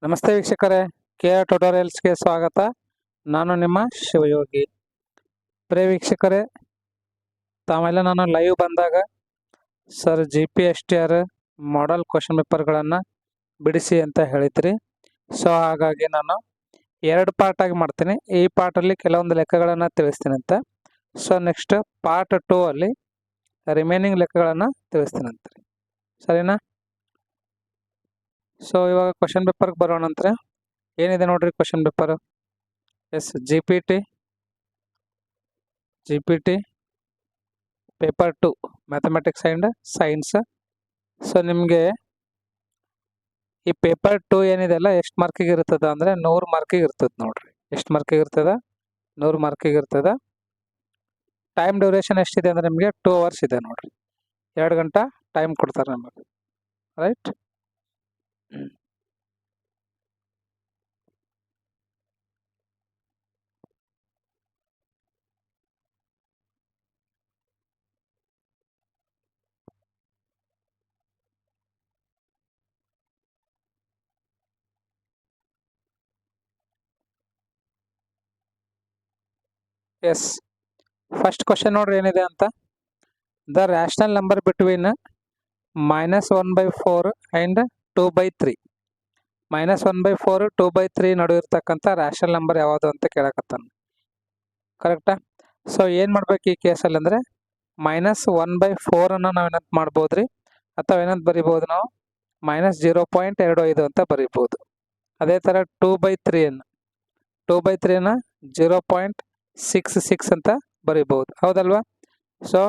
ನಮಸ್ತೆ ವೀಕ್ಷಕರೇ, KR ಟ್ಯುಟೋರಿಯಲ್ಸ್ಗೆ ಸ್ವಾಗತ. ನಾನು ನಿಮ್ಮ ಶಿವಯೋಗಿ. ಪ್ರಿಯ ವೀಕ್ಷಕರೇ, ತಾವೆಲ್ಲ ನಾನು ಲೈವ್ ಬಂದಾಗ ಸರ್ GPSTR ಮಾಡೆಲ್ ಕ್ವಶನ್ ಪೇಪರ್ಗಳನ್ನು ಬಿಡಿಸಿ ಅಂತ ಹೇಳಿದ್ರಿ. ಸೊ ಹಾಗಾಗಿ ನಾನು 2 ಪಾರ್ಟ್ ಆಗಿ ಮಾಡ್ತೀನಿ. ಈ ಪಾರ್ಟಲ್ಲಿ ಕೆಲವೊಂದು ಲೆಕ್ಕಗಳನ್ನು ತಿಳಿಸ್ತೀನಿ ಅಂತ. ಸೊ ನೆಕ್ಸ್ಟ್ ಪಾರ್ಟ್ 2 ಅಲ್ಲಿ ರಿಮೈನಿಂಗ್ ಲೆಕ್ಕಗಳನ್ನು ತಿಳಿಸ್ತೀನಿ ಅಂತ. ಸರಿನಾ? ಸೊ ಇವಾಗ ಕ್ವಶನ್ ಪೇಪರ್ಗೆ ಬರೋಣ. ನಂತರ ಏನಿದೆ ನೋಡ್ರಿ question paper. Yes GPT paper 2 mathematics and science. So ನಿಮಗೆ ಈ ಪೇಪರ್ 2 ಏನಿದೆ ಅಲ್ಲ, ಎಷ್ಟು ಮಾರ್ಕಿಗೆ ಇರ್ತದೆ ಅಂದರೆ 100 ಮಾರ್ಕಿಗೆ ಇರ್ತದೆ ನೋಡ್ರಿ. ಎಷ್ಟು ಮಾರ್ಕಿಗೆ ಇರ್ತದೆ? 100 ಮಾರ್ಕಿಗೆ ಇರ್ತದೆ. ಟೈಮ್ ಡ್ಯೂರೇಷನ್ ಎಷ್ಟಿದೆ ಅಂದರೆ ನಿಮಗೆ 2 ಅವರ್ಸ್ ಇದೆ ನೋಡ್ರಿ. 2 ಗಂಟೆ ಟೈಮ್ ಕೊಡ್ತಾರೆ ನಮಗೆ, ರೈಟ್? ಎಸ್, ಫಸ್ಟ್ ಕ್ವಶನ್ ನೋಡ್ರಿ ಏನಿದೆ ಅಂತ. The rational number between -1/4 and 2/3. -1/4 2/3 ನಡುವೆ ಇರ್ತಕ್ಕಂಥ ರ್ಯಾಷನಲ್ ನಂಬರ್ ಯಾವುದು ಅಂತ ಕೇಳಕತ್ತಾನ. ಕರೆಕ್ಟಾ? ಸೊ ಏನು ಮಾಡ್ಬೇಕು ಈ ಕೇಸಲ್ಲಿ ಅಂದರೆ -1/4 ಅನ್ನು ನಾವು ಏನಂತ ಮಾಡ್ಬೋದು ರೀ, ಅಥವಾ ಏನಂತ ಬರಿಬೋದು ನಾವು, -0.25 ಅಂತ ಬರಿಬೋದು. ಅದೇ ಥರ 2/3 0.66 ಅಂತ ಬರಿಬೋದು, ಹೌದಲ್ವಾ? ಸೊ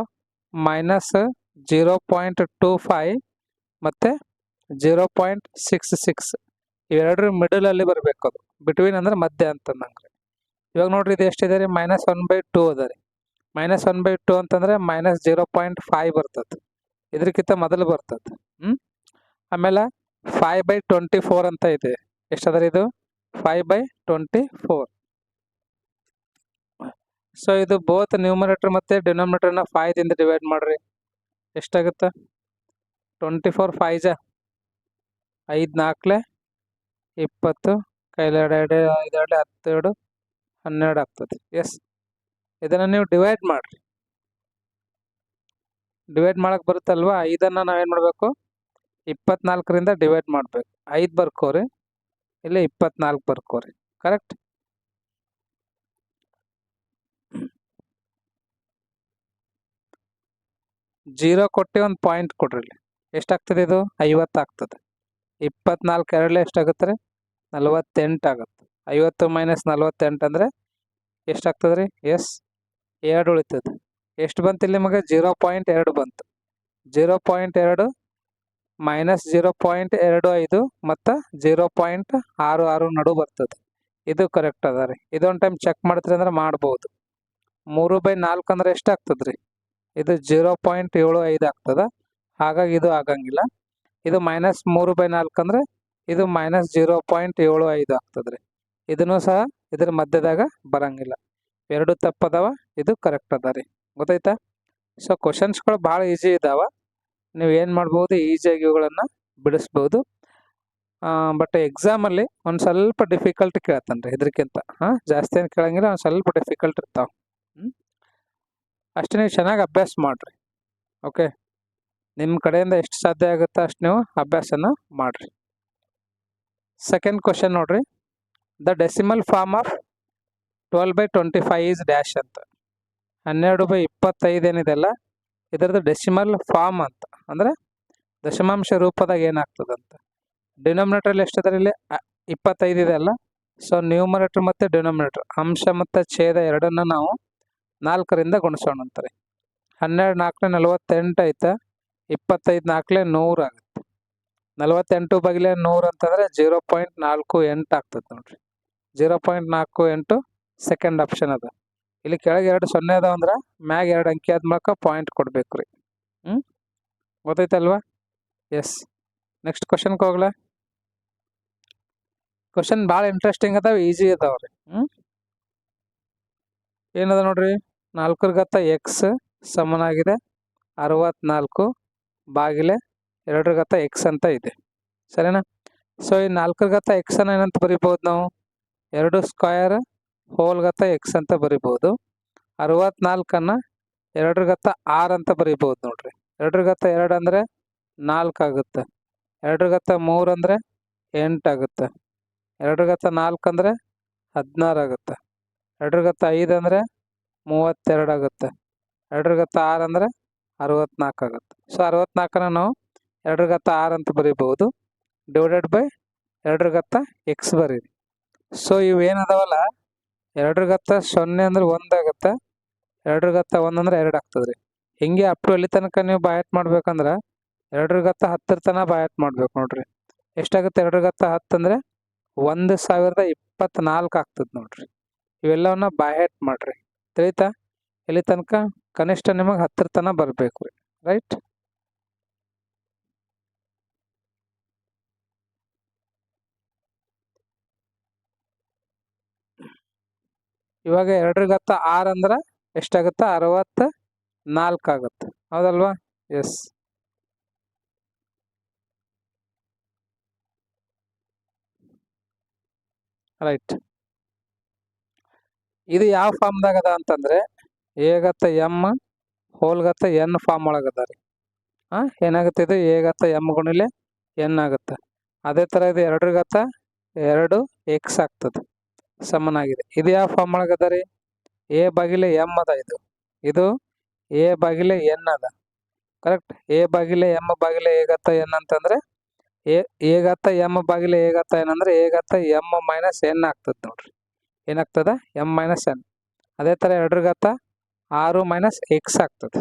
-0.25 ಮತ್ತು 0.66 ಇವೆರಡರ ಮಿಡಲಲ್ಲಿ ಬರಬೇಕು. ಅದು ಬಿಟ್ವೀನ್ ಅಂದ್ರೆ ಮಧ್ಯ ಅಂತಂದಂಗೆ. ಇವಾಗ ನೋಡ್ರಿ ಇದು ಎಷ್ಟಿದೆ ರೀ? -1/2 ಅದ ರೀ. -1/2 ಅಂತಂದರೆ -0.5 ಬರ್ತದೆ, ಇದಕ್ಕಿಂತ ಮೊದಲು ಬರ್ತದೆ. ಆಮೇಲೆ 5/24 ಅಂತ ಇದೆ. ಎಷ್ಟದ ರೀ ಇದು? 5/24. ಸೊ ಇದು ಬೋತ್ ನ್ಯೂಮರೇಟರ್ ಮತ್ತು ಡಿನಾಮಿನೇಟರ್ನ 5ದಿಂದ ಡಿವೈಡ್ ಮಾಡ್ರಿ. ಎಷ್ಟಾಗುತ್ತೆ? 24 5 5 4 20 ಕೈಲಿ 2 5 12 12 ಆಗ್ತದೆ. ಎಸ್, ಇದನ್ನು ನೀವು ಡಿವೈಡ್ ಮಾಡಿರಿ. ಡಿವೈಡ್ ಮಾಡಕ್ಕೆ ಬರುತ್ತಲ್ವ? 5ಅನ್ನು ನಾವೇನು ಮಾಡಬೇಕು? 24ರಿಂದ ಡಿವೈಡ್ ಮಾಡಬೇಕು. 5 ಬರ್ಕೋರಿ, ಇಲ್ಲಿ 24 ಬರ್ಕೋರಿ. ಕರೆಕ್ಟ್? ಜೀರೋ ಕೊಟ್ಟು ಒಂದು ಪಾಯಿಂಟ್ ಕೊಡ್ರಿ. ಇಲ್ಲಿ ಎಷ್ಟಾಗ್ತದೆ? ಇದು 50 ಆಗ್ತದೆ. 24 ಎರಡಲೇ ಎಷ್ಟಾಗುತ್ತೆ ರೀ? 48 ಆಗುತ್ತೆ. 50 - 48 ಅಂದರೆ ಎಷ್ಟಾಗ್ತದೆ ರೀ? ಎಸ್, 2 ಉಳಿತದೆ. ಎಷ್ಟು ಬಂತು ಇಲ್ಲಿ ನಿಮಗೆ? 0.2 ಬಂತು. 0.2 -0.25 ಮತ್ತು 0.66 ನಡು ಬರ್ತದೆ. ಇದು ಕರೆಕ್ಟ್ ಅದ ರೀ. ಇದೊಂದು ಟೈಮ್ ಚೆಕ್ ಮಾಡ್ತೀರಿ ಅಂದ್ರೆ ಮಾಡ್ಬೋದು. 3/4 ಅಂದ್ರೆ ಎಷ್ಟಾಗ್ತದೆ ರೀ? ಇದು 0.75 ಆಗ್ತದೆ. ಹಾಗಾಗಿ ಇದು ಆಗಂಗಿಲ್ಲ. ಇದು -3/4 ಅಂದರೆ ಇದು -0.75 ಆಗ್ತದೆ ರೀ. ಇದನ್ನು ಸಹ ಇದ್ರ ಮಧ್ಯದಾಗ ಬರಂಗಿಲ್ಲ. ಎರಡು ತಪ್ಪದವ, ಇದು ಕರೆಕ್ಟ್ ಅದ ರೀ. ಗೊತ್ತಾಯ್ತಾ? ಸೊ ಕ್ವಶನ್ಸ್ಗಳು ಭಾಳ ಈಸಿ ಇದ್ದಾವೆ. ನೀವು ಏನು ಮಾಡ್ಬೋದು? ಈಸಿಯಾಗಿ ಇವುಗಳನ್ನು ಬಿಡಿಸ್ಬೋದು. ಬಟ್ ಎಕ್ಸಾಮಲ್ಲಿ ಒಂದು ಸ್ವಲ್ಪ ಡಿಫಿಕಲ್ಟ್ ಕೇಳ್ತಾನೆ ರೀ. ಇದಕ್ಕಿಂತ ಜಾಸ್ತಿ ಏನು ಕೇಳಂಗಿಲ್ಲ, ಒಂದು ಸ್ವಲ್ಪ ಡಿಫಿಕಲ್ಟ್ ಇರ್ತಾವೆ. ಅಷ್ಟೇ ನೀವು ಚೆನ್ನಾಗಿ ಅಭ್ಯಾಸ ಮಾಡಿರಿ. ಓಕೆ, ನಿಮ್ಮ ಕಡೆಯಿಂದ ಎಷ್ಟು ಸಾಧ್ಯ ಆಗುತ್ತೋ ಅಷ್ಟು ನೀವು ಅಭ್ಯಾಸನ ಮಾಡಿರಿ. ಸೆಕೆಂಡ್ ಕ್ವಶನ್ ನೋಡ್ರಿ. The decimal form of 12/25 is dash ಅಂತ. 12/25 ಏನಿದೆಲ್ಲ ಇದರದ್ದು ಡೆಸಿಮಲ್ ಫಾರ್ಮ್ ಅಂತ ಅಂದರೆ ದಶಮಾಂಶ ರೂಪದಾಗ ಏನಾಗ್ತದಂತ. ಡಿನಾಮಿನೇಟ್ರಲ್ಲಿ ಎಷ್ಟಿದೆ? ಇಲ್ಲಿ 25 ಇದೆ ಅಲ್ಲ. ಸೊ ನ್ಯೂಮರೇಟರ್ ಮತ್ತು ಡಿನಾಮಿನೇಟರ್ ಅಂಶ ಮತ್ತು ಛೇದ ಎರಡನ್ನು ನಾವು 4ರಿಂದ ಗುಣಿಸೋಣ ಅಂತಾರೆ. 12 4 48 ಐತೆ. 25 4 100 ಆಗುತ್ತೆ. 48/100 ಅಂತಂದರೆ 0.48 ಆಗ್ತದೆ ನೋಡ್ರಿ. 0.48 ಸೆಕೆಂಡ್ ಆಪ್ಷನ್ ಅದ. ಇಲ್ಲಿ ಕೆಳಗೆ 2 0 ಅದಾವ ಅಂದ್ರೆ ಮ್ಯಾಗ 2 ಅಂಕಿ ಆದ ಮೂಲಕ ಪಾಯಿಂಟ್ ಕೊಡಬೇಕು ರೀ. ಗೊತ್ತೈತಲ್ವಾ? ಎಸ್, ನೆಕ್ಸ್ಟ್ ಕ್ವಶನ್ಗೆ ಹೋಗ್ಲಾ. ಕ್ವಶನ್ ಭಾಳ ಇಂಟ್ರೆಸ್ಟಿಂಗ್ ಅದಾವ, ಈಸಿ ಅದಾವ ರೀ. ಏನದ ನೋಡ್ರಿ? 4 ಘಾತ x ಸಮನಾಗಿದೆ 64 ಭಾಗಿಲೆ 2 ಘಾತ x ಅಂತ ಇದೆ. ಸರಿನಾ? ಸೊ ಈ 4 ಘಾತ ಎಕ್ಸ್ ಅನ್ನ ಏನಂತ ಬರಿಬೋದು ನಾವು 2 ಸ್ಕ್ವಯರ್ ಹೋಲ್ ಘಾತ ಎಕ್ಸ್ ಅಂತ ಬರಿಬೋದು. 64ಅನ್ನ 2 ಘಾತ 6 ಅಂತ ಬರಿಬೋದು ನೋಡ್ರಿ. 2 ಘಾತ 2 ಅಂದರೆ 4 ಆಗುತ್ತೆ. 2 ಘಾತ 3 ಅಂದರೆ 8 ಆಗುತ್ತೆ. 2 ಘಾತ 4 ಅಂದರೆ 16 ಆಗುತ್ತೆ. 2 ಘಾತ 5 ಅಂದರೆ 32 ಆಗುತ್ತೆ. 2 ಘಾತ 6 ಅಂದರೆ 64 ಆಗುತ್ತೆ. ಸೊ 64ನ ನಾವು 2 ಘಾತ 6 ಅಂತ ಬರಿಬೋದು. ಡಿವೈಡೆಡ್ ಬೈ 2 ಘಾತ ಎಕ್ಸ್ ಬರೀರಿ. ಸೊ ಇವೇನದಾವಲ್ಲ 2 ಘಾತ 0 ಅಂದ್ರೆ 1 ಆಗುತ್ತೆ. 2 ಘಾತ 1 ಅಂದ್ರೆ 2 ಆಗ್ತದೆ ರೀ. ಹಿಂಗೆ ಅಪ್ ಟು ಎಲ್ಲಿ ತನಕ ನೀವು ಬಾಯಟ್ ಮಾಡ್ಬೇಕಂದ್ರೆ 2 ಘಾತ 10 ತನಕ ಬಾಯಟ್ ಮಾಡ್ಬೇಕು ನೋಡ್ರಿ. ಎಷ್ಟಾಗುತ್ತೆ 2 ಘಾತ 10 ಅಂದರೆ 1024 ಆಗ್ತದೆ ನೋಡ್ರಿ. ಇವೆಲ್ಲವನ್ನ ಬಾಯಟ್ ಮಾಡ್ರಿ. ತಿಳಿತಾ? ಇಲ್ಲಿ ತನಕ ಕನಿಷ್ಠ ನಿಮಗೆ 10 ತನಕ ಬರಬೇಕು ರೀ. ರೈಟ್? ಇವಾಗ 2 ಘಾತ 6 ಅಂದ್ರೆ ಎಷ್ಟಾಗುತ್ತೆ 64 ಆಗುತ್ತೆ. ಹೌದಲ್ವಾ? ಎಸ್. ರೈಟ್. ಇದು ಯಾವ ಫಾರ್ಮ್ದಾಗ ಅದ ಅಂತಂದ್ರೆ ಎ ಘಾತ ಎಮ್ ಹೋಲ್ ಘಾತ ಎನ್ ಫಾರ್ಮ್ ಒಳಗದ ರೀ. ಏನಾಗುತ್ತೆ ಇದು ಎ ಘಾತ ಎಮ್ ಗುಣಿಲೆ ಎನ್ ಆಗುತ್ತೆ. ಅದೇ ಥರ ಇದು 2 ಘಾತ 2 ಎಕ್ಸ್ ಆಗ್ತದೆ ಸಮನಾಗಿದೆ. ಇದು ಯಾವ ಫಾರ್ಮ್ ಒಳಗದ ರೀ? ಎ ಬಾಗಿಲೆ ಎಮ್ ಅದ ಇದು. ಇದು ಎ ಬಾಗಿಲೆ ಎನ್ ಅದ. ಕರೆಕ್ಟ್? ಎ ಬಾಗಿಲೆ ಎಮ್ ಬಾಗಿಲೆ ಎ ಘಾತ ಎನ್ ಅಂತಂದ್ರೆ ಎ ಘಾತ ಎಮ್ ಬಾಗಿಲೆ ಎ ಘಾತ ಎನ್ ಅಂದ್ರೆ ಎ ಘಾತ ಎಮ್ ಮೈನಸ್ ಎನ್ ಆಗ್ತದೆ ನೋಡ್ರಿ. ಏನಾಗ್ತದ? M minus N. ಅದೇ ಥರ 2 ಘಾತ 6 ಮೈನಸ್ ಎಕ್ಸ್ ಆಗ್ತದೆ.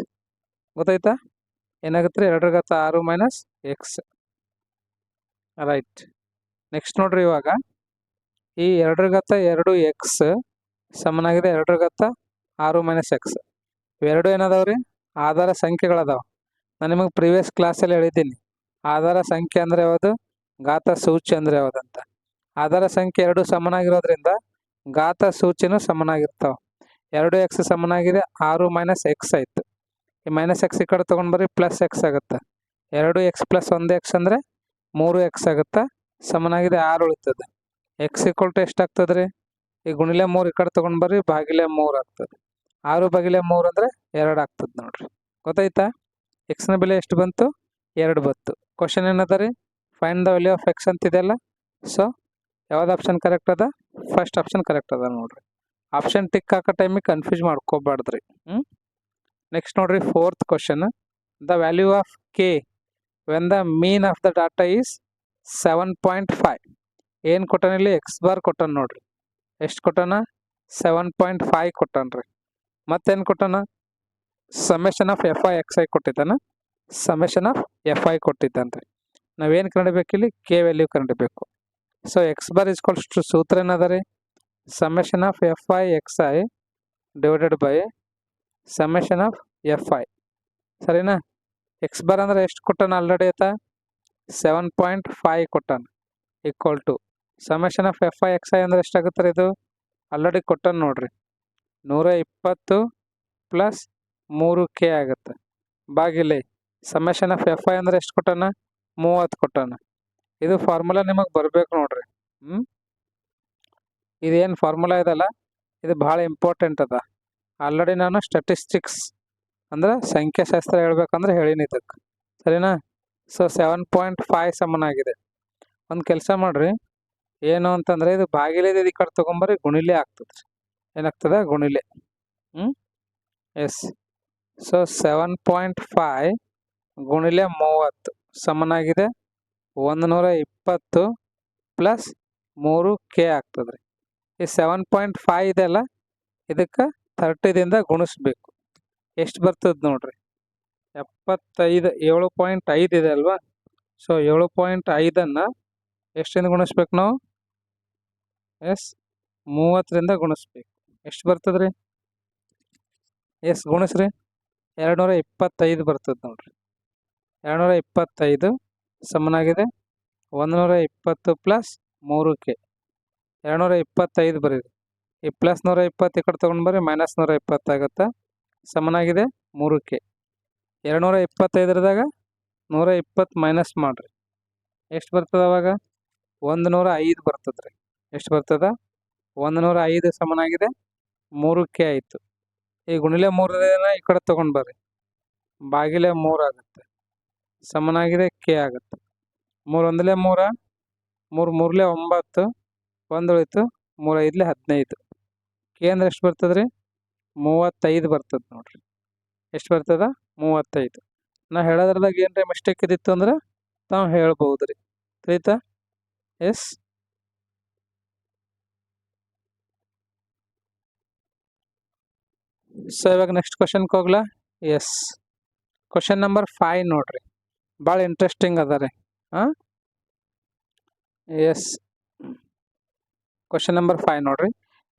ಗೊತ್ತಾಯ್ತಾ? ಏನಾಗುತ್ತೆ ರೀ 2 ಘಾತ 6 ಮೈನಸ್ ಎಕ್ಸ್. ರೈಟ್. ನೆಕ್ಸ್ಟ್ ನೋಡ್ರಿ ಇವಾಗ ಈ 2 ಘಾತ 2 ಎಕ್ಸ್ ಸಮನಾಗಿದೆ 2 ಘಾತ 6 ಮೈನಸ್ ಎಕ್ಸ್. ಇವೆರಡು ಏನದಾವ್ರಿ? ಆಧಾರ ಸಂಖ್ಯೆಗಳದಾವ. ನಾನು ನಿಮಗೆ ಪ್ರೀವಿಯಸ್ ಕ್ಲಾಸಲ್ಲಿ ಹೇಳಿದ್ದೀನಿ ಆಧಾರ ಸಂಖ್ಯೆ ಅಂದರೆ ಯಾವುದು, ಘಾತ ಸೂಚಿ ಅಂದರೆ ಯಾವುದಂತ. ಆಧಾರ ಸಂಖ್ಯೆ 2 ಸಮನಾಗಿರೋದ್ರಿಂದ ಘಾತ ಸೂಚಿನೂ ಸಮನಾಗಿರ್ತಾವ. 2 ಎಕ್ಸ್ ಸಮನಾಗಿದೆ 6 ಮೈನಸ್ ಎಕ್ಸ್ ಆಯಿತು. ಈ ಮೈನಸ್ ಎಕ್ಸ್ ಈ ಕಡೆ ತೊಗೊಂಡು ಬರ್ರಿ ಪ್ಲಸ್ ಎಕ್ಸ್ ಆಗುತ್ತೆ. 2 ಎಕ್ಸ್ ಪ್ಲಸ್ 1 ಎಕ್ಸ್ ಅಂದರೆ 3 ಎಕ್ಸ್ ಆಗುತ್ತೆ. ಸಮನಾಗಿದೆ 6 ಉಳಿತದೆ. ಎಕ್ಸ್ ಈಕ್ವಲ್ ಟು ಎಷ್ಟಾಗ್ತದೆ ರೀ? ಈ ಗುಣಿಲೆ 3 ಈ ಕಡೆ ತೊಗೊಂಡು ಬರ್ರಿ ಭಾಗಿಲೆ 3 ಆಗ್ತದೆ. 6 ಭಾಗಿಲೆ 3 ಅಂದರೆ 2 ಆಗ್ತದೆ ನೋಡ್ರಿ. ಗೊತ್ತಾಯ್ತಾ? ಎಕ್ಸ್ನ ಬೆಲೆ ಎಷ್ಟು ಬಂತು? 2 ಬಂತು. ಕ್ವಶನ್ ಏನದ ರೀ? Find the value of x ಅಂತಿದೆಯಲ್ಲ. ಸೊ ಯಾವ್ದು ಆಪ್ಷನ್ ಕರೆಕ್ಟ್ ಅದ? ಫಸ್ಟ್ ಆಪ್ಷನ್ ಕರೆಕ್ಟ್ ಅದ ನೋಡ್ರಿ. ಆಪ್ಷನ್ ಟಿಕ್ ಹಾಕೋ ಟೈಮಿಗೆ ಕನ್ಫ್ಯೂಸ್ ಮಾಡ್ಕೋಬಾರ್ದ್ರಿ. ನೆಕ್ಸ್ಟ್ ನೋಡ್ರಿ 4th question. The value of K when the mean of the data is 7.5. ಏನು ಕೊಟ್ಟಾನ ಇಲ್ಲಿ? ಎಕ್ಸ್ ಬಾರ್ ಕೊಟ್ಟಾನ ನೋಡ್ರಿ. ಎಷ್ಟು ಕೊಟ್ಟಾನ? 7.5 ಕೊಟ್ಟಾನ್ರಿ. ಮತ್ತೇನು ಕೊಟ್ಟಾನ? Summation of f i x i ಕೊಟ್ಟಿದ್ದಾನ. ಸಮೇಷನ್ ಆಫ್ ಎಫ್ ಐ ಕೊಟ್ಟಿದ್ದಾನ್ರಿ. ನಾವೇನು ಕಂಡಿಬೇಕಿಲ್ಲಿ? ಕೆ ವ್ಯಾಲ್ಯೂ ಕಂಡಿಬೇಕು. So x bar equals to ಸೂತ್ರ ಏನದ ರೀ? Summation of f i x i divided by summation of f i. ಸರಿನಾ? ಎಕ್ಸ್ ಬಾರ್ ಅಂದ್ರೆ ಎಷ್ಟು ಕೊಟ್ಟಾನ ಆಲ್ರೆಡಿ ಆಯ್ತಾ? 7.5 ಕೊಟ್ಟಾನ equal to summation of f i x i ಅಂದ್ರೆ ಎಷ್ಟಾಗುತ್ತೆ ರೀ? ಇದು ಆಲ್ರೆಡಿ ಕೊಟ್ಟಾನ ನೋಡ್ರಿ. 120 ಪ್ಲಸ್ 3k ಆಗುತ್ತೆ ಬಾಗಿಲೆ ಸಮೇಷನ್ ಆಫ್ ಎಫ್ ಐ ಅಂದ್ರೆ ಎಷ್ಟು ಕೊಟ್ಟಾನ? 30 ಕೊಟ್ಟಾನ. ಇದು ಫಾರ್ಮುಲಾ ನಿಮಗೆ ಬರಬೇಕು ನೋಡ್ರಿ. ಇದೇನು ಫಾರ್ಮುಲಾ ಇದಲ್ಲ ಇದು ಭಾಳ ಇಂಪಾರ್ಟೆಂಟ್ ಅದ. ಆಲ್ರೆಡಿ ನಾನು ಸ್ಟ್ಯಾಟಿಸ್ಟಿಕ್ಸ್ ಅಂದ್ರೆ ಸಂಖ್ಯಾಶಾಸ್ತ್ರ ಹೇಳ್ಬೇಕಂದ್ರೆ ಹೇಳಿನಿ ಇದಕ್ಕೆ. ಸರಿನಾ? ಸೊ 7.5 ಸಮನಾಗಿದೆ. ಒಂದು ಕೆಲಸ ಮಾಡ್ರಿ, ಏನು ಅಂತಂದರೆ ಇದು ಬಾಗಿಲೆ ಈ ಕಡೆ ತೊಗೊಂಬರ್ರಿ ಗುಣಿಲೆ ಆಗ್ತದೆ. ಏನಾಗ್ತದೆ? ಗುಣಿಲೆ. ಎಸ್. ಸೊ 7.5 ಗುಣಿಲೆ 30 ಸಮನಾಗಿದೆ 120 ಪ್ಲಸ್ 3k ಆಗ್ತದೆ ರೀ. ಈ 7.5 ಇದೆಲ್ಲ ಇದಕ್ಕೆ 30ದಿಂದ ಗುಣಿಸ್ಬೇಕು. ಎಷ್ಟು ಬರ್ತದೆ ನೋಡ್ರಿ? 75 7.5 ಇದೆ ಅಲ್ವಾ? ಸೊ 7.5ಅನ್ನು ಎಷ್ಟರಿಂದ ಗುಣಿಸ್ಬೇಕು ನಾವು? ಎಸ್ 30ರಿಂದ ಗುಣಿಸ್ಬೇಕು. ಎಷ್ಟು ಬರ್ತದೆ ರೀ? ಎಸ್ ಗುಣಿಸ್ರಿ. 225 ಬರ್ತದೆ ನೋಡ್ರಿ. 225 ಸಮನಾಗಿದೆ 120 ಪ್ಲಸ್ 3k. 225 ಬರೀರಿ. ಈ ಪ್ಲಸ್ 120 ಈ ಕಡೆ ತೊಗೊಂಡು ಬರ್ರಿ ಮೈನಸ್ 120 ಆಗುತ್ತೆ. ಸಮನಾಗಿದೆ 3k. 225ದಾಗ 120 ಮೈನಸ್ ಮಾಡಿರಿ. ಎಷ್ಟು ಬರ್ತದೆ ಅವಾಗ? 105 ಬರ್ತದ್ರಿ. ಎಷ್ಟು ಬರ್ತದ? 105 ಸಮನಾಗಿದೆ 3ಕ್ಕೆ ಆಯಿತು. ಈ ಗುಣಿಲೆ 3 ಈ ಕಡೆ ತೊಗೊಂಡು ಬರ್ರಿ, ಬಾಗಿಲೆ 3 ಆಗುತ್ತೆ, ಸಮನಾಗಿದೆ ಕೆ ಆಗುತ್ತೆ. 3 ಒಂದಲೇ 3, 3 ಮೂರಲೇ 9, 1 ಉಳಿತು, 3 5ಲೇ 15. ಕೆ ಅಂದ್ರೆ ಎಷ್ಟು ಬರ್ತದ್ರಿ? 35 ಬರ್ತದೆ ನೋಡ್ರಿ. ಎಷ್ಟು ಬರ್ತದ? 35. ನಾ ಹೇಳೋದ್ರದಾಗ ಏನ್ರ ಮಿಸ್ಟೇಕ್ ಇದ್ದಿತ್ತು ಅಂದ್ರೆ ತಾವು ಹೇಳ್ಬೋದ್ರಿ. ತಿಳಿತಾ? ಎಸ್. ಸೊ ಇವಾಗ ನೆಕ್ಸ್ಟ್ ಕ್ವಶನ್ಗೆ ಹೋಗ್ಲಾ? ಎಸ್, ಕ್ವಶನ್ ನಂಬರ್ 5 ನೋಡ್ರಿ, ಭಾಳ ಇಂಟ್ರೆಸ್ಟಿಂಗ್ ಅದ ರೀ. ಎಸ್, ಕ್ವಶನ್ ನಂಬರ್ 5 ನೋಡ್ರಿ.